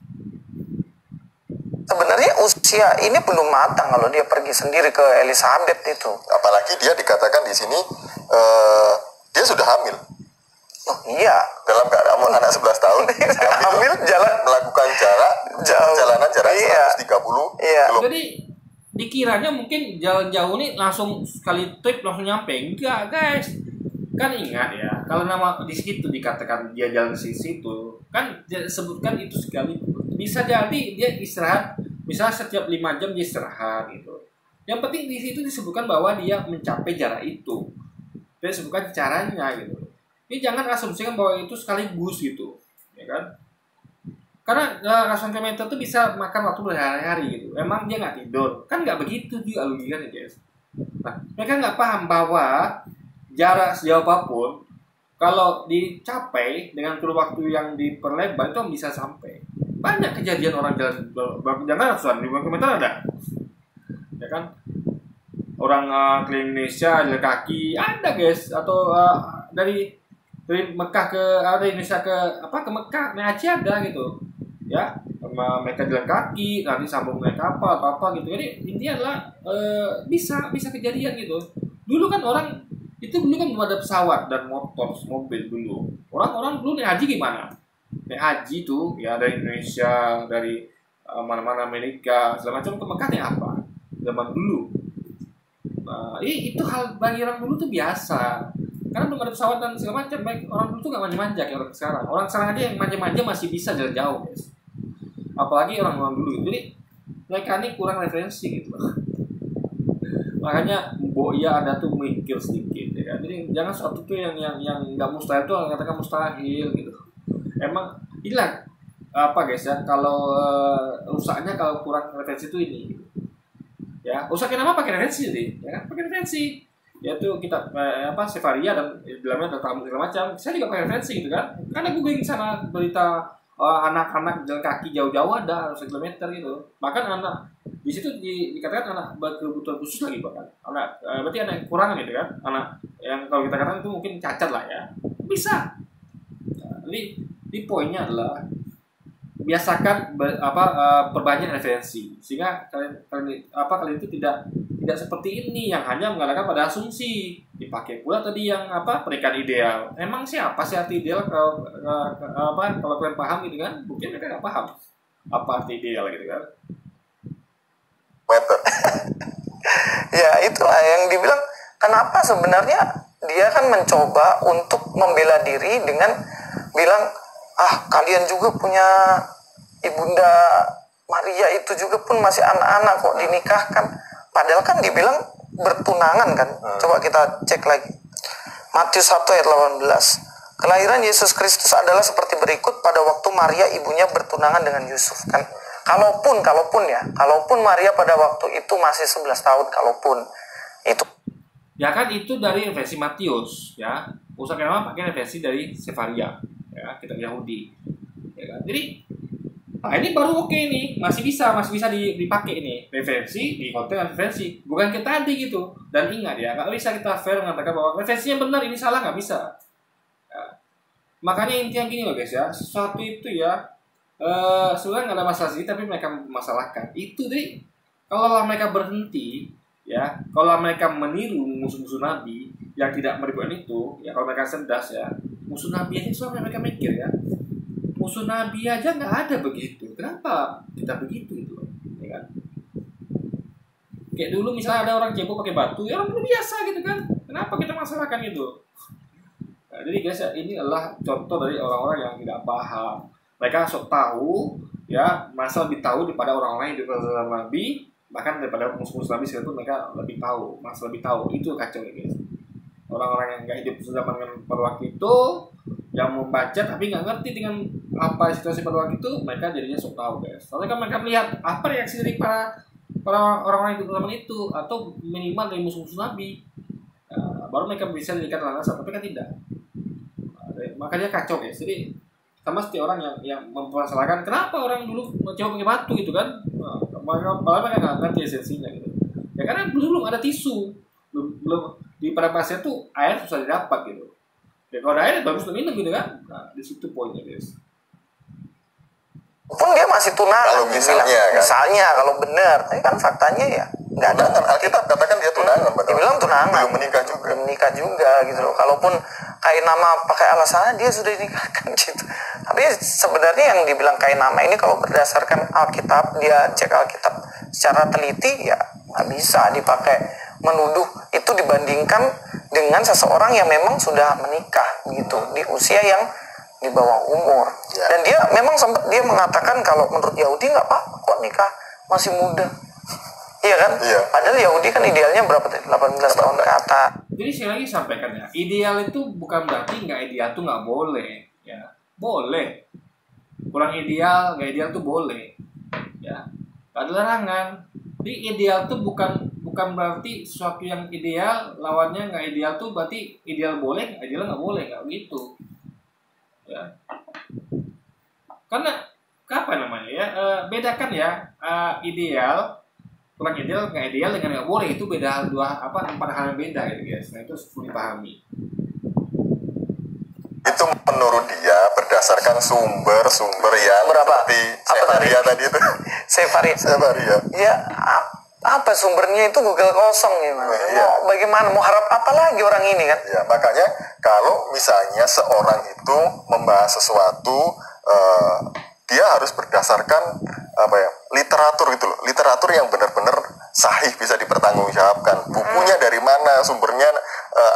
Sebenarnya usia ini belum matang kalau dia pergi sendiri ke Elizabeth itu. Apalagi dia dikatakan di sini dia sudah hamil. Oh iya. Dalam keadaan anak 11 tahun hamil jalan melakukan perjalanan jarak 130 km. Jadi dikiranya mungkin jalan jauh nih langsung sekali trip langsung nyampe. Enggak guys. Kan ingat ya, kalau nama di situ dikatakan dia jalan ke situ, kan dia sebutkan itu sekali. Bisa jadi dia istirahat, misalnya setiap 5 jam dia istirahat gitu. Yang penting di situ disebutkan bahwa dia mencapai jarak itu. Dia sebutkan caranya gitu. Ini jangan asumsikan bahwa itu sekaligus gitu, ya kan? Karena ratusan kilometer itu bisa makan waktu berhari-hari gitu. Emang dia nggak tidur? Kan nggak begitu juga logikanya guys. Nah, mereka nggak paham bahwa jarak sejauh apapun kalau dicapai dengan kurun waktu yang diperlebar itu bisa sampai. Banyak kejadian orang jalan jangan ratusan ribuan kilometer ada, ya kan? Orang keliling Indonesia jalan kaki ada guys, atau dari Mekah ke Indonesia ke Mekah naik haji ada gitu, ya. Mereka jalan kaki nanti sambung naik kapal atau apa gitu. Jadi intinya adalah bisa kejadian gitu. Dulu kan belum ada pesawat dan mobil dulu. Orang dulu naik haji gimana? Naik haji tuh ya dari Indonesia, dari mana-mana Amerika segala macam ke Mekah naik apa? Zaman dulu. Nah, itu hal bagi orang dulu tuh biasa. Karena belum ada pesawat dan segala macam. Baik orang dulu tuh gak manja-manja kayak orang sekarang. Orang sekarang aja yang manja-manja masih bisa jalan jauh, guys. Apalagi orang dulu. Jadi mereka ini kurang referensi gitu. Makanya Anda tuh mikir sedikit ya. Jadi jangan suatu tuh yang nggak mustahil tuh katakan mustahil gitu. Emang inilah guys ya, kalau rusaknya kalau kurang referensi itu ini gitu. Ya, rusaknya nama pakai referensi jadi ya, pakai referensi yaitu kita Sefaria dan dalamnya ada tamu segala macam. Saya juga pakai referensi gitu kan. Karena googling sana berita anak-anak jalan kaki jauh-jauh ada 1 kilometer gitu. Bahkan anak di situ dikatakan anak berkebutuhan khusus lagi bahkan anak berarti anak kekurangan gitu kan, anak yang kalau kita katakan itu mungkin cacat lah ya bisa. Nah, di poinnya adalah biasakan perbanyak referensi sehingga kalian itu tidak seperti ini yang hanya mengandalkan pada asumsi. Dipakai pula tadi yang pernikahan ideal. Emang siapa sih arti ideal kalau kalian paham gitu kan? Mungkin mereka nggak paham apa arti ideal gitu kan. Ya itulah yang dibilang kenapa sebenarnya dia kan mencoba untuk membela diri dengan bilang kalian juga punya Ibunda Maria itu juga pun masih anak-anak kok dinikahkan, padahal kan dibilang bertunangan kan. Coba kita cek lagi Matius 1 ayat 18. Kelahiran Yesus Kristus adalah seperti berikut. Pada waktu Maria ibunya bertunangan dengan Yusuf kan. Kalaupun Maria pada waktu itu masih 11 tahun, kalaupun itu ya kan itu dari versi Matius ya. Usahanya nama pakai versi dari Sefaria ya, kitab Yahudi ya kan. Jadi ini baru oke nih, masih bisa dipakai ini referensi di konten referensi, bukan kita tadi gitu. Dan ingat ya, nggak bisa kita fair mengatakan bahwa referensinya benar ini salah, nggak bisa ya. Makanya intinya gini loh guys ya, sesuatu itu ya sebenarnya nggak ada masalah sih, tapi mereka masalahkan itu. Jadi kalau mereka berhenti ya, kalau mereka meniru musuh-musuh Nabi yang tidak meribukan itu ya, kalau mereka cerdas ya, musuh Nabi aja soalnya mereka mikir ya, musuh Nabi aja nggak ada begitu, kenapa kita begitu gitu ya kan? Kayak dulu misalnya ada orang cebok pakai batu, ya orang biasa gitu kan, kenapa kita masalahkan itu? Nah, jadi guys ya, ini adalah contoh dari orang-orang yang tidak paham. Mereka sok tahu ya, masa lebih tahu daripada orang-orang yang hidup dalam Nabi, bahkan daripada musuh-musuh Nabi sekalipun mereka lebih tahu, masa lebih tahu. Itu kacau ya guys. Orang-orang yang nggak hidup zaman pada waktu itu, yang membaca tapi nggak ngerti dengan apa situasi pada waktu itu, mereka jadinya sok tahu guys. Soalnya kan mereka melihat apa reaksi dari para orang-orang itu zaman itu, atau minimal dari musuh-musuh Nabi. Baru mereka bisa dijadikan landasan, tapi kan tidak. Makanya kacau ya. Jadi sama seperti orang yang mempermasalahkan kenapa orang dulu coba pakai batu gitu kan. Malah mereka nggak ngerti esensinya gitu. Ya karena belum ada tisu, belum di pada pasien tuh air susah didapat gitu. Ya kalau ada air bagus untuk minum gitu kan. Nah di situ poinnya guys. Pun dia masih tunangan. Kalau misalnya, kan? Misalnya kalau benar, tapi kan faktanya ya nggak ada. Tunangan, Alkitab katakan dia tunangan. Dibilang tunangan. Belum menikah juga. Belum menikah juga gitu loh. Kalaupun kain nama pakai alasannya dia sudah dinikahkan gitu. Tapi sebenarnya yang dibilang kain nama ini kalau berdasarkan Alkitab, dia cek Alkitab secara teliti ya nggak bisa dipakai menuduh itu dibandingkan dengan seseorang yang memang sudah menikah gitu di usia yang di bawah umur. Ya. Dan dia memang sempat dia mengatakan kalau menurut Yahudi nggak apa-apa kok nikah masih muda. Iya kan? Iya. Padahal Yahudi kan idealnya berapa tadi? 18 tahun ke atas. Jadi saya lagi sampaikan ya, ideal itu bukan berarti nggak ideal tuh nggak boleh, ya boleh. Kurang ideal, nggak ideal tuh boleh, ya. Gak ada larangan. Jadi ideal tuh bukan berarti sesuatu yang ideal lawannya nggak ideal tuh berarti ideal boleh, ideal nggak boleh, nggak gitu, ya. Karena apa namanya ya? Bedakan ya ideal. Kurang ideal, nggak ideal dengan nggak boleh itu beda empat hal yang beda gitu guys. Nah itu perlu dipahami. Itu menurut dia berdasarkan sumber yang Berapa? seperti Apa Sefaria tadi itu. Sefaria. Ya apa sumbernya itu Google kosong ya mas. Iya. Bagaimana mau harap apa lagi orang ini kan? Ya, makanya kalau misalnya seorang itu membahas sesuatu, dia harus berdasarkan literatur gitu loh, literatur yang benar-benar sahih bisa dipertanggungjawabkan. Bukunya dari mana, sumbernya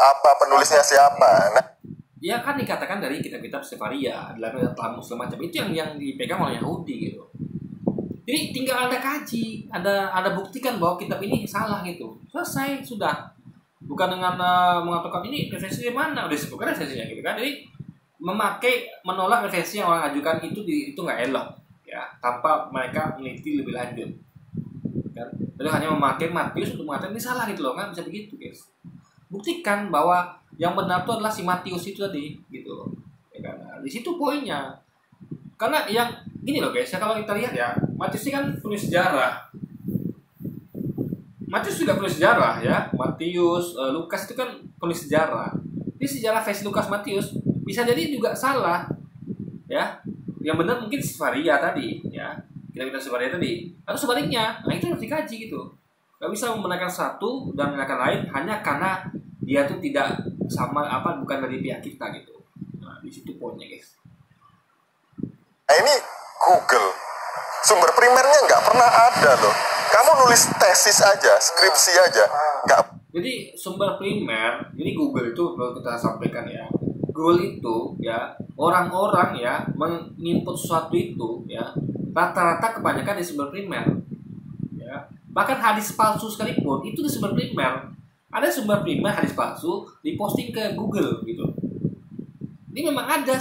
apa, penulisnya siapa. Nah, Ya kan dikatakan dari kitab-kitab Sefaria, adalah Talmud segala macam itu yang dipegang oleh Yahudi gitu. Jadi tinggal Anda kaji, Anda buktikan bahwa kitab ini salah gitu. Selesai sudah. Bukan dengan mengatakan ini referensi dari mana, udah disebutkan referensinya gitu kan. Jadi menolak referensi yang orang ajukan itu nggak elok ya, tanpa mereka meneliti lebih lanjut kan. Jadi hanya memakai Matius untuk mengatakan ini salah gitu loh, nggak bisa begitu guys. Buktikan bahwa yang benar itu adalah si Matius itu tadi gitu loh ya kan. Nah, di situ poinnya. Karena yang gini loh guys ya, kalau kita lihat ya, Matius ini kan penulis sejarah. Matius juga penulis sejarah ya, Matius, Lukas itu kan penulis sejarah. Ini sejarah versi Lukas Matius bisa jadi juga salah ya. Yang benar mungkin Sefaria tadi ya, kita Sefaria tadi, atau sebaliknya. Nah itu harus dikaji gitu. Gak bisa membenarkan satu dan menyalahkan lain hanya karena dia tuh tidak sama bukan dari pihak kita gitu. Nah di situ poinnya guys. Nah ini Google, sumber primernya nggak pernah ada loh. Kamu nulis tesis aja, skripsi aja, nggak. Jadi sumber primer, ini Google itu kalau kita sampaikan ya, Google itu ya orang-orang ya menginput sesuatu itu ya rata-rata kebanyakan di sumber primer ya. Bahkan hadis palsu sekalipun itu di sumber primer. Ada sumber primer hadis palsu diposting ke Google gitu. Ini memang ada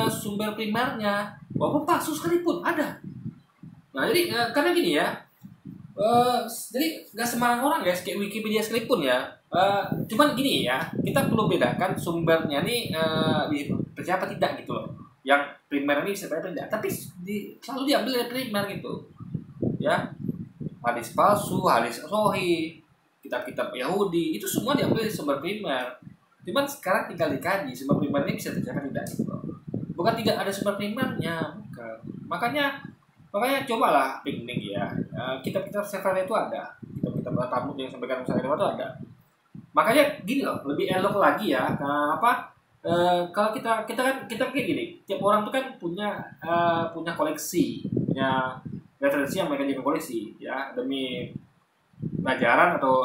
sumber primernya walaupun palsu sekalipun ada. Nah jadi karena gini ya, jadi nggak sembarang orang guys kayak Wikipedia sekalipun ya. Cuman gini ya, kita perlu bedakan sumbernya nih percaya apa tidak gitu loh. Yang primer ini bisa percaya tidak, tapi selalu diambil dari primer gitu ya. Hadis palsu, hadis sahih, kitab-kitab Yahudi itu semua diambil dari sumber primer. Cuman sekarang tinggal dikaji sumber primer ini bisa percaya apa tidak gitu loh. Bukan tidak ada sumber primernya, bukan. Makanya cobalah piknik ya. Kitab-kitab Sefaria itu ada, kitab-kitab Talmud yang sampaikan misalnya itu ada. Makanya gini loh, lebih elok lagi ya. Kalau kita kayak gini, tiap orang tuh kan punya koleksi, punya referensi yang mereka jadikan koleksi ya, demi pelajaran atau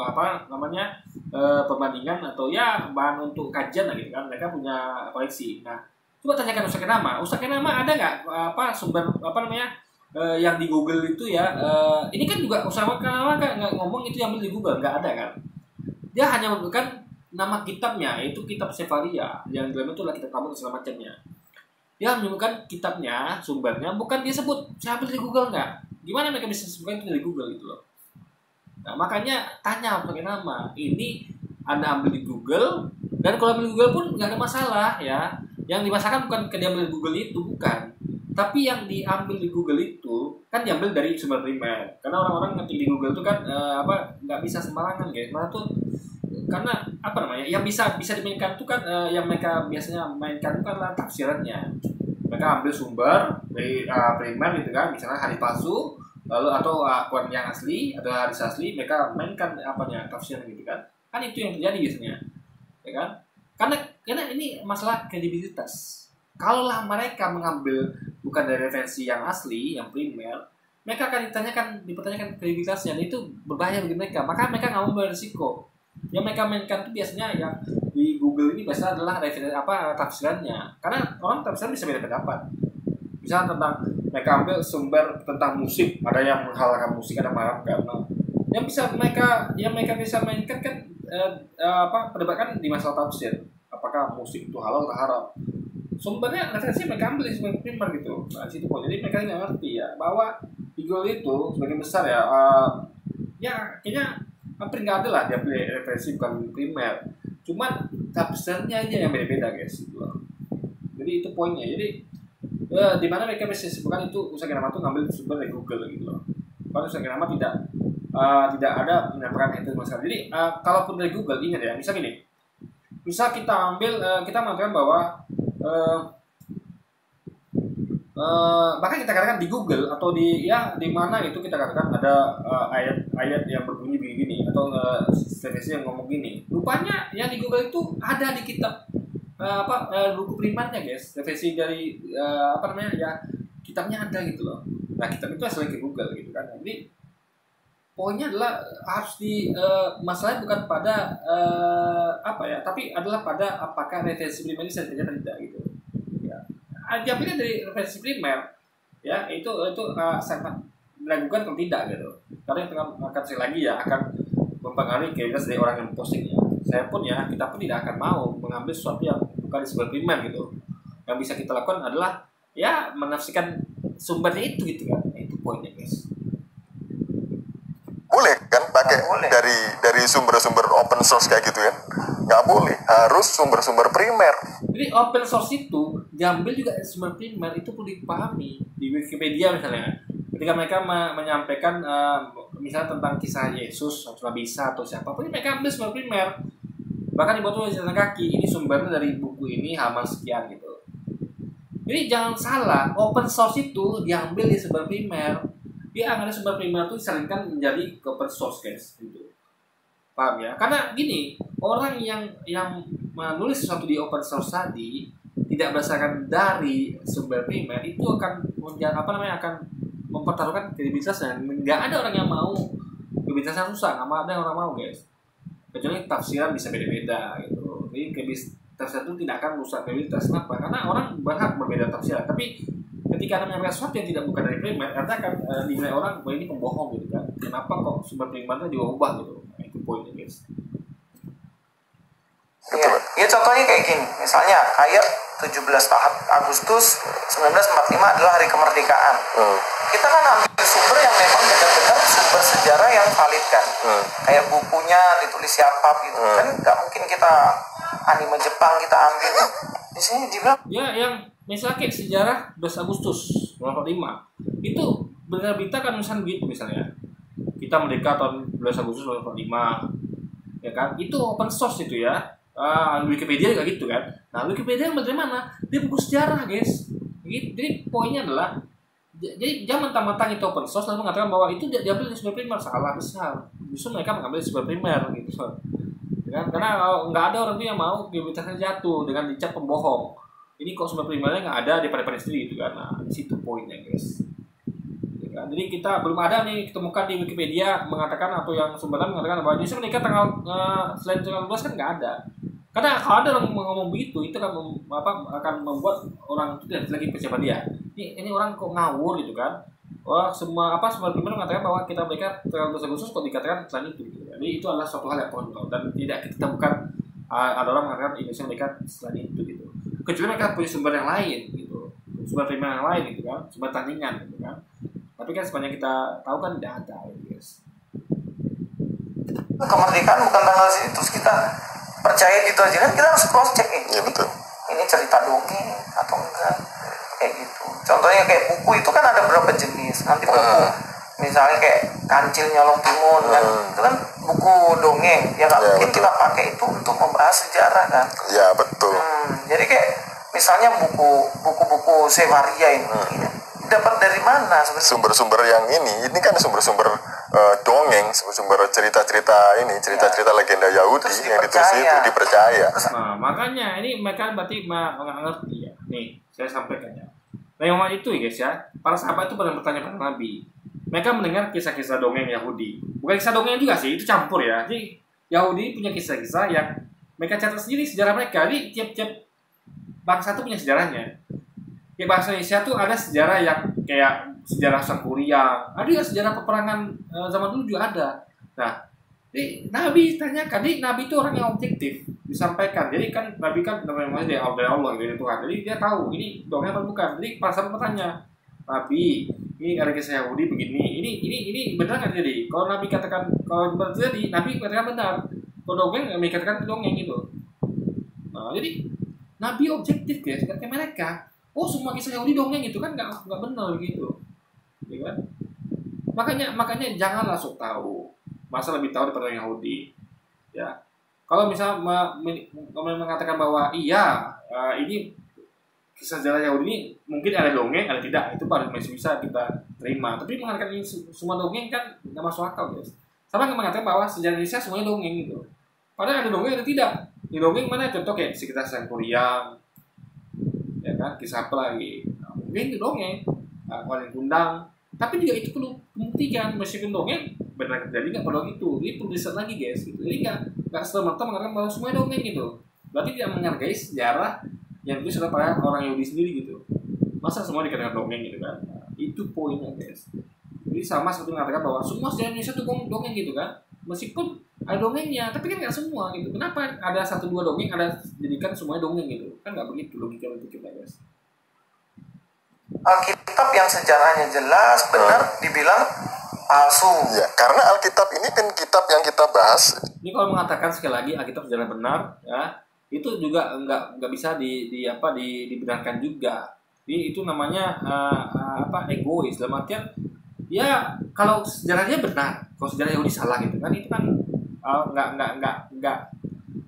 perbandingan atau ya bahan untuk kajian lah gitu kan. Mereka punya koleksi. Nah, coba tanyakan Ustaz Kenama ada nggak sumber yang di Google itu ya. Ini kan juga Ustaz Kenama kan nggak ngomong itu yang di Google, nggak ada kan. Dia hanya memberikan nama kitabnya, yaitu kitab Sefaria, yang dalam itu adalah kitab Talmud segala macamnya. Dia menyebutkan kitabnya, sumbernya, bukan dia sebut saya ambil dari Google nggak. Gimana mereka bisa sebutkan itu dari Google gitu loh. Nah, makanya tanya pakai nama. Ini Anda ambil di Google, dan kalau ambil di Google pun nggak ada masalah ya. Yang dimasalahkan bukan diambil di Google itu, bukan. Tapi yang diambil di Google itu kan diambil dari sumber primer. Karena orang-orang ngetik di Google itu kan nggak bisa sembarangan guys. Malah tuh karena apa namanya? Yang bisa dimainkan itu kan yang mereka biasanya mainkan itu adalah tafsirannya. Mereka ambil sumber dari primer gitu kan, misalnya hadis palsu, lalu atau Quran yang asli atau hadis asli, mereka mainkan tafsiran gitu kan. Kan itu yang terjadi biasanya. Ya kan? Karena ini masalah kredibilitas. Kalaulah mereka mengambil bukan dari referensi yang asli, yang primer, mereka akan dipertanyakan kredibilitasnya, dan itu berbahaya bagi mereka. Maka mereka nggak mau beresiko. Yang mereka mainkan itu biasanya yang di Google ini biasanya adalah referensi tafsirannya. Karena orang tafsiran bisa beda pendapat. Misalnya tentang mereka ambil sumber tentang musik, ada yang menghalalkan musik, ada yang yang mereka bisa mainkan kan perdebatkan di masalah tafsir. Apakah musik itu halal atau haram? Sumbernya referensi mereka ambil di sumber primer gitu. Nah, situ pun jadi mereka nggak ngerti ya bahwa di Google itu sebagian besar ya kayaknya hampir nggak ada lah dia ambil referensi bukan primer. Cuman tafsirnya aja yang beda-beda guys gitu. Jadi itu poinnya. Jadi di mana mereka bisa sebutkan itu Ustaz Nama itu ngambil sumber dari Google gitu loh. Karena Ustaz Nama tidak ada menyampaikan itu masalah. Jadi kalaupun dari Google ingat ya, misal gini. Bisa kita ambil kita mengatakan bahwa bahkan kita katakan di Google atau di mana itu kita katakan ada ayat yang berbunyi begini atau referensi yang ngomong gini. Rupanya yang di Google itu ada di kitab buku primernya guys, referensi dari kitabnya ada gitu loh. Nah kitab itu asalnya ke Google gitu kan. Jadi poinnya adalah harus masalahnya bukan pada tapi adalah pada apakah referensi primer ini saya tidak gitu. Ya, diambilnya dari referensi primer, ya itu sangat diragukan kalau tidak gitu. Karena yang akan sekali lagi ya akan mempengaruhi kredibilitas dari orang yang postingnya. Kita pun tidak akan mau mengambil sesuatu yang bukan di sumber primer gitu. Yang bisa kita lakukan adalah ya menafsirkan sumbernya itu gitu kan. Itu poinnya guys. Boleh kan pakai dari sumber-sumber open source kayak gitu kan? Nggak boleh, harus sumber-sumber primer. Jadi open source itu diambil juga sumber primer, itu perlu dipahami. Di Wikipedia misalnya, ketika mereka menyampaikan misalnya tentang kisah Yesus atau Nabi Isa atau siapapun, mereka ambil sumber primer. Bahkan dibuat tulisan kaki, ini sumbernya dari buku ini halaman sekian gitu. Jadi jangan salah, open source itu diambil di sumber primer. Dia ada sumber primer itu disarankan menjadi open source guys gitu. Paham ya? Karena gini, orang yang menulis sesuatu di open source tadi tidak berdasarkan dari sumber primer itu akan akan mempertaruhkan kredibilitasnya. Nggak ada orang yang mau kredibilitasnya susah, nggak ada orang mau guys. Kecuali tafsiran bisa beda-beda gitu. Jadi tafsiran itu tidak akan merusak kredibilitas. Kenapa? Karena orang berhak berbeda tafsiran. Tapi ketika Anda menyampaikan sesuatu yang tidak bukan dari primer, Anda akan dinilai orang bahwa ini pembohong gitu kan. Kenapa kok sumber primernya diubah gitu? Nah, itu poinnya guys. Ya contohnya kayak gini, misalnya kayak 17 Agustus 1945 adalah hari kemerdekaan. Kita kan ambil sumber yang memang benar-benar sumber sejarah yang valid kan. Kayak bukunya ditulis siapa gitu. Kan nggak mungkin kita anime Jepang kita ambil. Di sini dibilang ya yang misalnya kayak sejarah 12 Agustus 1945 itu benar berita kan misalnya kita merdeka tahun 12 Agustus 1945 ya kan, itu open source itu ya. Wikipedia juga gitu kan. Nah Wikipedia dari mana? Dia buku sejarah guys gitu. Jadi poinnya adalah jadi jangan mentang-mentang itu open source lalu mengatakan bahwa itu diambil dari sumber primer, salah besar. Justru mereka mengambil sumber primer gitu kan? Karena nggak ada orang tuh yang mau kredibilitasnya jatuh dengan dicap pembohong. Ini kok sumber primernya nggak ada daripada sendiri gitu kan. Nah di situ poinnya guys ya kan? Jadi kita belum ada nih ketemukan di Wikipedia mengatakan atau yang sumbernya mengatakan bahwa justru mereka selain tanggal 12 kan nggak ada. Karena kalau ada orang ngomong begitu, itu kan akan membuat orang itu tidak lagi percaya dia. Ini orang kok ngawur gitu kan? Wah semua primer mengatakan bahwa kita mereka tanggal 12 Agustus kok dikatakan selain itu. Gitu. Jadi itu adalah suatu hal yang konyol dan tidak kita temukan ada orang mengatakan Indonesia mereka selain itu gitu. Kecuali mereka punya sumber yang lain gitu, sumber primer yang lain gitu kan, sumber tandingan gitu kan. Tapi kan sepanjang kita tahu kan tidak ada gitu guys. kemerdekaan bukan tanggal sini terus kita percaya gitu aja kan, kita harus cross check ini. Iya betul. Ini cerita dongeng atau enggak, kayak gitu. Contohnya kayak buku itu kan ada berapa jenis. Nanti buku misalnya kayak Kancil Nyolong Timun kan, itu kan buku dongeng ya, nggak mungkin betul. kita pakai itu untuk membahas sejarah kan. Ya betul. Jadi kayak misalnya buku-buku Sevaria ini dapat dari mana sebenarnya? Sumber-sumber yang ini kan sumber-sumber dongeng, sumber cerita-cerita ini, cerita-cerita legenda Yahudi Terus yang ditulis itu dipercaya. Nah, makanya ini mereka berarti nggak ngerti ya. Nih, saya sampaikan ya. Memang itu ya guys ya, para sahabat itu pernah bertanya pada Nabi. Mereka mendengar kisah-kisah dongeng Yahudi. Bukan kisah dongeng juga sih, itu campur ya. Jadi Yahudi punya kisah-kisah yang mereka catat sendiri sejarah mereka. Jadi tiap-tiap bangsa itu punya sejarahnya. Di bahasa Indonesia tuh ada sejarah yang kayak sejarah Sangkuriang, ada juga sejarah peperangan zaman dulu juga ada. Nah, Nabi tanyakan, jadi Nabi itu orang yang objektif disampaikan. Jadi kan Nabi kan namanya dari Allah gitu Tuhan. Jadi dia tahu ini dongeng apa bukan. Jadi para sahabat bertanya, Nabi, ini ada kisah Yahudi begini. Ini benar nggak jadi? Kalau Nabi katakan kalau benar terjadi, Nabi katakan benar. Kalau dongeng Nabi katakan dongeng gitu. Nah, jadi Nabi objektif guys, kayak mereka. Oh semua kisah Yahudi dongeng itu kan nggak benar gitu, ya kan? Makanya janganlah sok tahu, masa lebih tahu daripada Yahudi, ya. Kalau misalnya mengatakan bahwa iya ini kisah sejarah Yahudi ini mungkin ada dongeng ada tidak, itu baru masih bisa kita terima. Tapi mengatakan ini semua dongeng kan nggak masuk akal guys. Sama mengatakan bahwa sejarah Indonesia semuanya dongeng gitu. Padahal ada dongeng ada tidak. Di dongeng mana contoh kayak sekitar Sangkuriang, ya kan, kisah apa lagi, nah, mungkin itu dongeng, Waling Kundang, tapi juga itu perlu pembuktikan meskipun dongeng benar terjadi nggak perlu itu, ini perlu riset lagi guys gitu. Jadi nggak serta-merta mengatakan bahwa semua dongeng gitu, berarti tidak menghargai sejarah yang itu sudah para orang Yahudi sendiri gitu. Masa semua dikatakan dongeng gitu kan, nah, itu poinnya guys. Jadi sama seperti mengatakan bahwa semua sejarah Indonesia itu dongeng gitu kan, meskipun ada dongengnya, tapi kan nggak semua gitu. Kenapa ada 1-2 dongeng, ada jadikan semuanya dongeng gitu? Kan nggak begitu logika kita guys. Alkitab yang sejarahnya jelas benar dibilang palsu. Ya, karena Alkitab ini kan kitab yang kita bahas. Ini kalau mengatakan sekali lagi Alkitab sejarah benar, ya itu juga nggak bisa dibenarkan juga. Jadi itu namanya egois dalam artian ya kalau sejarahnya benar, kalau sejarah Yahudi salah gitu kan, itu kan nggak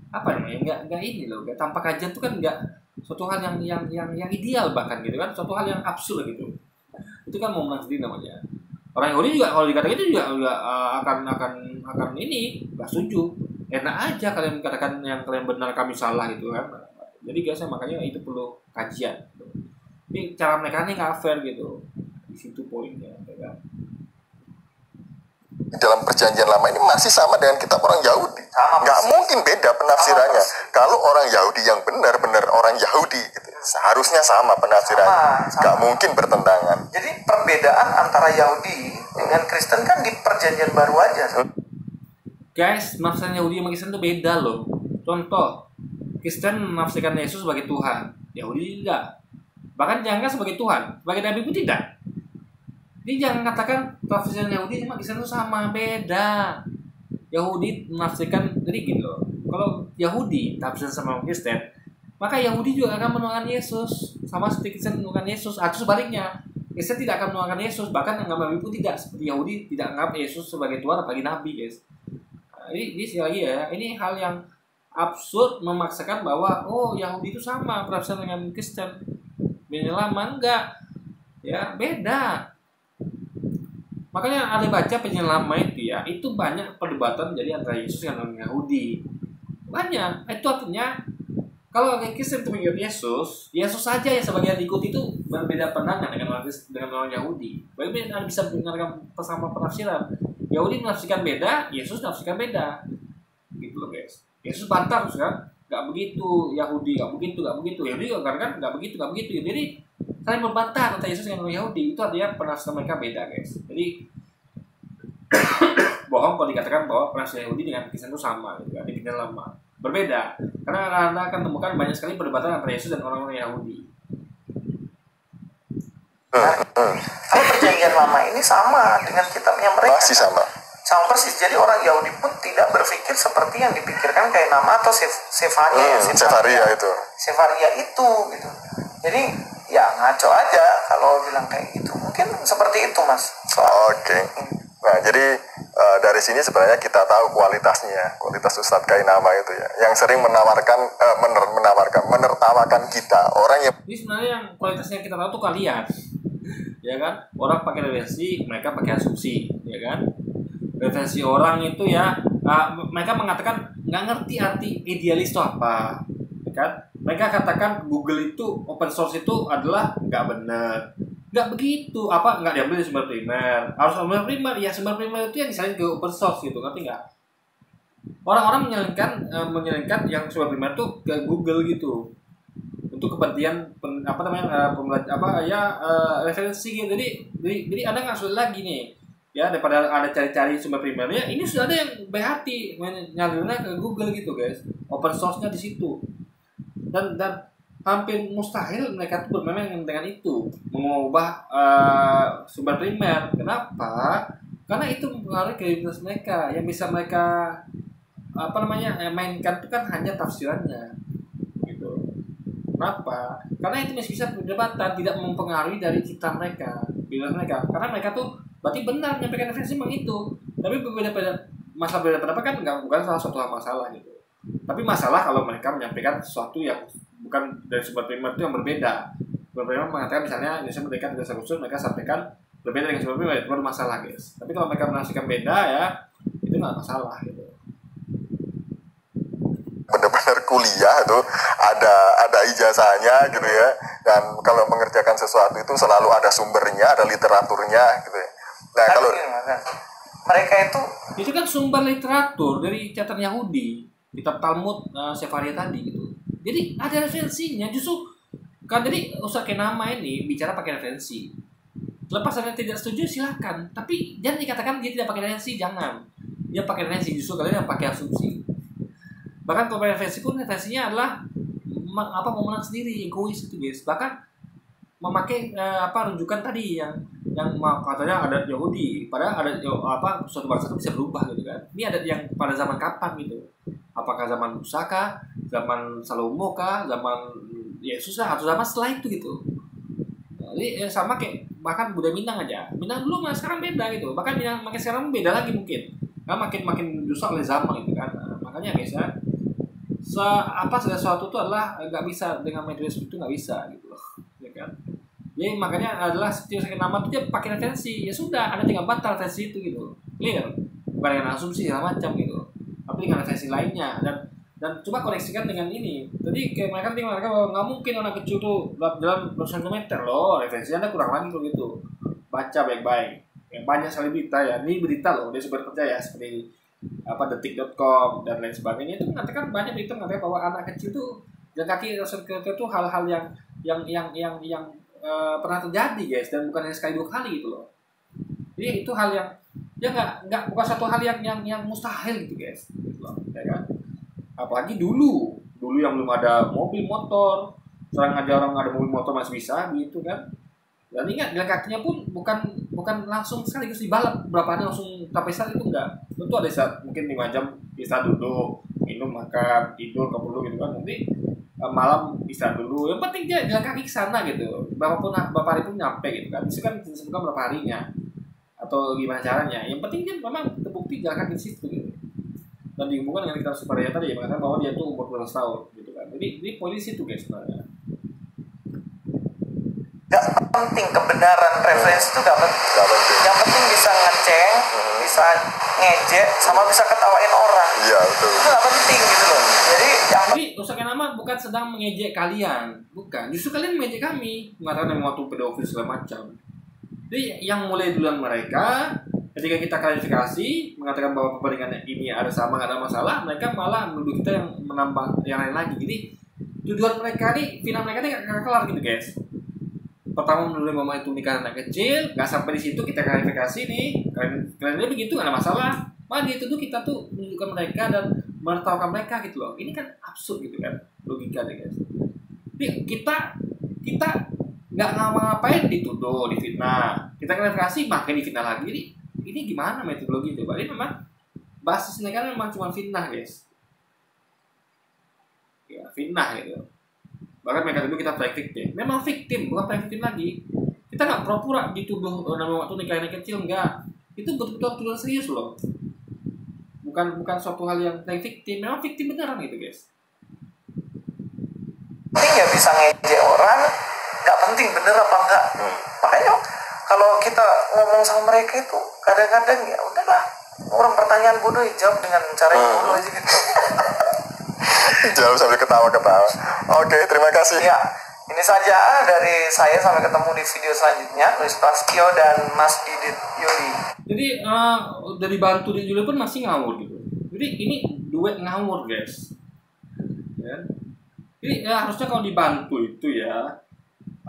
apa namanya, nggak ini loh, nggak tanpa kajian itu kan nggak suatu hal yang ideal bahkan gitu kan, suatu hal yang absurd gitu. Itu kan mau menang sendiri namanya. Orang Yahudi juga kalau dikatakan itu juga akan ini nggak setuju. Enak aja kalian katakan yang kalian benar kami salah gitu kan. Jadi guys, makanya itu perlu kajian. Gitu. Ini cara mereka ini nggak fair gitu. Di situ poinnya, ya. Dalam perjanjian lama ini masih sama dengan kitab orang Yahudi. Nggak mungkin beda penafsirannya. Kalau orang Yahudi yang benar-benar orang Yahudi, gitu, seharusnya sama penafsirannya. Nggak mungkin bertentangan. Jadi perbedaan antara Yahudi dengan Kristen kan di perjanjian baru aja. Guys, penafsiran Yahudi sama Kristen itu beda loh. Contoh, Kristen menafsirkan Yesus sebagai Tuhan, Yahudi tidak. Bahkan jangan sebagai Tuhan, sebagai Nabi pun tidak. Jadi jangan katakan penafsiran Yahudi sama Kristen itu sama, beda. Yahudi menafsirkan, jadi gitu loh. Kalau Yahudi tafsir sama Kristen, maka Yahudi juga akan menuangkan Yesus, sama seperti Kristen menuangkan Yesus. Atau sebaliknya, Kristen tidak akan menuangkan Yesus, bahkan anggap Nabi pun tidak. Seperti Yahudi tidak anggap Yesus sebagai Tuhan, apalagi Nabi, guys. Nah, ini sekali lagi ya, ini hal yang absurd memaksakan bahwa Yahudi itu sama penafsiran dengan Kristen. Beda lama enggak, ya beda. Makanya ada baca penjelasan lama itu ya, itu banyak perdebatan jadi antara Yesus dan orang Yahudi. Banyak. Itu artinya kalau Kristen itu mengikut Yesus saja yang sebagian ikut itu berbeda pandangan dengan orang Yahudi. Bagaimana bisa mendengarkan sama penafsiran? Yahudi menafsirkan beda, Yesus menafsirkan beda. Gitu loh guys. Yesus bantah kan? Gak begitu, Yahudi gak begitu. Yahudi kan gak begitu. Jadi saling berbantah antara Yesus dengan orang Yahudi. Itu artinya penafsiran mereka beda guys. Jadi bohong kalau dikatakan bahwa penafsiran Yahudi dengan Kristen itu sama gitu kan, di Perjanjian Lama. Berbeda. Karena Anda akan temukan banyak sekali perdebatan antara Yesus dan orang-orang Yahudi. Kalau perjanjian lama ini sama dengan kitabnya mereka. Masih sama. Sama persis. Jadi orang Yahudi pun tidak berpikir seperti yang dipikirkan kayak nama atau Sefania, Sefaria itu. Sefaria itu gitu. Jadi ya ngaco aja kalau bilang kayak gitu. Mungkin seperti itu Mas. Oke. Nah, jadi dari sini sebenarnya kita tahu kualitas Ustadz Kainama itu ya, yang sering menertawakan kita, orang yang Ini sebenarnya yang kualitasnya kita tahu tuh kalian, ya kan? Orang pakai referensi, mereka pakai asumsi, ya kan? Referensi orang itu ya, mereka mengatakan nggak ngerti arti idealis itu apa, ya kan? Mereka katakan Google itu open source itu adalah nggak benar. Nggak begitu, nggak diambil dari sumber primer, harus sumber primer, ya sumber primer itu yang disalin ke open source gitu, ngerti nggak? Orang-orang menyalingkan yang sumber primer itu ke Google gitu untuk kepentingan referensi gitu. Jadi ada nggak sulit lagi nih ya, daripada ada cari-cari sumber primernya, ini sudah ada yang baik hati nyalirnya ke Google gitu guys, open source-nya di situ, dan hampir mustahil mereka tuh bermain dengan itu, mengubah sumber primer. Kenapa? Karena itu mempengaruhi kredibilitas mereka. Yang bisa mereka mainkan itu kan hanya tafsirannya gitu. Kenapa? Karena itu masih bisa perdebatan, tidak mempengaruhi dari cita mereka, kredibilitas mereka. Karena mereka tuh berarti benar menyampaikan referensi memang itu. Tapi masalah berbeda pendapat kan bukan salah satu masalah gitu. Tapi masalah kalau mereka menyampaikan sesuatu yang bukan dari sumber primer itu yang berbeda. Sumber primer mengatakan misalnya Indonesia merdeka dari dasar unsur, mereka sampaikan berbeda dengan sumber primer, itu baru masalah guys. Tapi kalau mereka menafsirkan beda ya, itu nggak masalah gitu. benar-benar kuliah itu ada ijazahnya gitu ya, dan kalau mengerjakan sesuatu itu selalu ada sumbernya, ada literaturnya gitu ya. Nah kalau mereka itu kan sumber literatur dari catatan Yahudi, kitab Talmud Sefaria tadi gitu. Jadi ada referensinya, justru kan. Jadi Ustadz Kainama ini bicara pakai referensi. Lepas Anda tidak setuju silakan, tapi jangan dikatakan dia tidak pakai referensi, jangan. Dia pakai referensi, justru kalian yang pakai asumsi. Bahkan kalau pakai referensi pun referensinya adalah mau menang sendiri, egois itu guys. Bahkan memakai rujukan tadi yang katanya adat Yahudi, padahal adat suatu bangsa itu bisa berubah gitu kan. Ini adat yang pada zaman kapan gitu? Apakah zaman Musa kah, zaman Salomo kah, zaman Yesus kah, atau zaman setelah itu gitu? Jadi sama kayak bahkan budaya Minang aja. Minang dulu sama sekarang beda gitu. Bahkan Minang makin sekarang beda lagi mungkin. Karena makin rusak oleh zaman gitu kan. Makanya guys ya, segala sesuatu itu adalah nggak bisa dengan metode itu, nggak bisa gitu loh, ya kan? Jadi makanya adalah setiap nama itu dia pakai referensi, ya sudah, Anda tinggal bantah referensi itu gitu, clear, bukan dengan asumsi segala macam gitu, tapi dengan referensi lainnya, dan coba koneksikan dengan ini. Jadi kayak mereka bahwa nggak mungkin anak kecil tuh jalan ratusan kilometer loh, referensi Anda kurang lagi kalau gitu, baca baik-baik, yang banyak sekali berita ya, ini berita loh, dia sumber percaya seperti detik.com dan lain sebagainya, itu mengatakan banyak berita mengatakan bahwa anak kecil tuh jalan kaki ratusan kilometer itu hal-hal yang pernah terjadi guys, dan bukan hanya sekali dua kali gitu loh. Jadi itu hal yang ya nggak bukan satu hal yang mustahil gitu guys, gitu loh, ya kan? Apalagi dulu yang belum ada mobil motor, sekarang aja orang ada mobil motor masih bisa gitu kan. Dan ingat jalan kakinya pun bukan langsung sekali terus dibalap berapa hari langsung sampai saat itu enggak. Tentu ada saat mungkin 5 jam bisa duduk, minum, makan, tidur kalau perlu gitu kan. Nanti malam bisa dulu. Yang penting dia jalan kaki ke sana gitu. Berapa hari pun nyampe gitu kan. Itu kan disebutkan berapa harinya atau gimana caranya. Yang penting dia memang terbukti jalan kaki di situ gitu. Dan dihubungkan dengan kitab Sefaria tadi ya, mengatakan bahwa dia tuh umur 12 tahun gitu kan. Jadi poin di situ guys sebenarnya. Gak penting kebenaran referensi itu gak penting. Yang penting bisa ngeceng, bisa ngejek, sama bisa ketawain orang. Iya betul. Itu gak penting gitu loh. Jadi Ustadz Kainama bukan sedang mengejek kalian, bukan. Justru kalian mengejek kami, mengatakan yang waktu pedofil segala macam. Jadi yang mulai duluan mereka, ketika kita klarifikasi mengatakan bahwa perbandingan ini ada sama, nggak ada masalah, mereka malah menuduh kita yang menambah yang lain lagi. Jadi tujuan mereka nih, final mereka nih nggak kelar gitu guys. Pertama menuduh mama itu nikah anak kecil, nggak sampai di situ kita klarifikasi nih, kalian begitu nggak ada masalah, malah dia tuduh kita tuh menunjukkan mereka dan menertawakan mereka gitu loh. Ini kan absurd gitu kan, logika deh guys. Jadi kita nggak ngapa-ngapain dituduh, difitnah, kita klarifikasi makin difitnah lagi. Jadi ini gimana metodologi itu? Ini memang basisnya kan memang cuma fitnah, guys. Ya, fitnah gitu. Bahkan mereka dulu kita play victim. Memang victim, bukan play victim lagi. Kita nggak pura-pura dituduh nama waktu nikahin anak kecil, enggak. Itu betul-betul serius loh. Bukan suatu hal yang play victim. Memang victim beneran gitu, guys. Ini nggak bisa ngejek orang, nggak penting bener apa enggak. Makanya kalau kita ngomong sama mereka itu kadang-kadang ya udahlah, orang pertanyaan bodoh jawab dengan cara yang bodoh aja gitu. Jawab sambil ketawa-ketawa. Oke, terima kasih. Ya, ini saja dari saya, sampai ketemu di video selanjutnya. Luis Prasetyo dan Mas Didit Yuli. Jadi dari bantu di Yuli pun masih ngawur gitu. Jadi ini duet ngawur, guys. Ya. Jadi harusnya kalau dibantu itu ya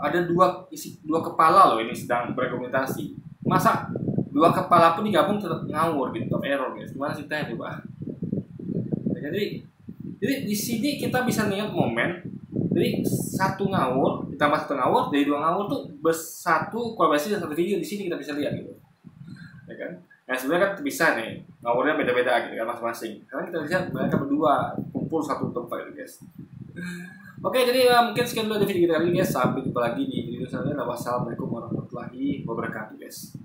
ada dua kepala loh ini sedang berkomunikasi. Masa dua kepala pun digabung tetap ngawur gitu, tetap error, guys. Gimana ceritanya coba? Ya, jadi di sini kita bisa lihat momen. Jadi satu ngawur ditambah satu ngawur, dari dua ngawur tuh bersatu kolaborasi dan satu video. Di sini kita bisa lihat gitu, ya kan? Nah sebenarnya kan bisa nih ngawurnya beda-beda gitu kan masing-masing. Sekarang kita lihat mereka berdua kumpul satu tempat gitu, guys. Oke, jadi mungkin sekian dulu dari video kita kali ini, guys. Sampai jumpa lagi di video selanjutnya. Wassalamualaikum warahmatullahi wabarakatuh, guys.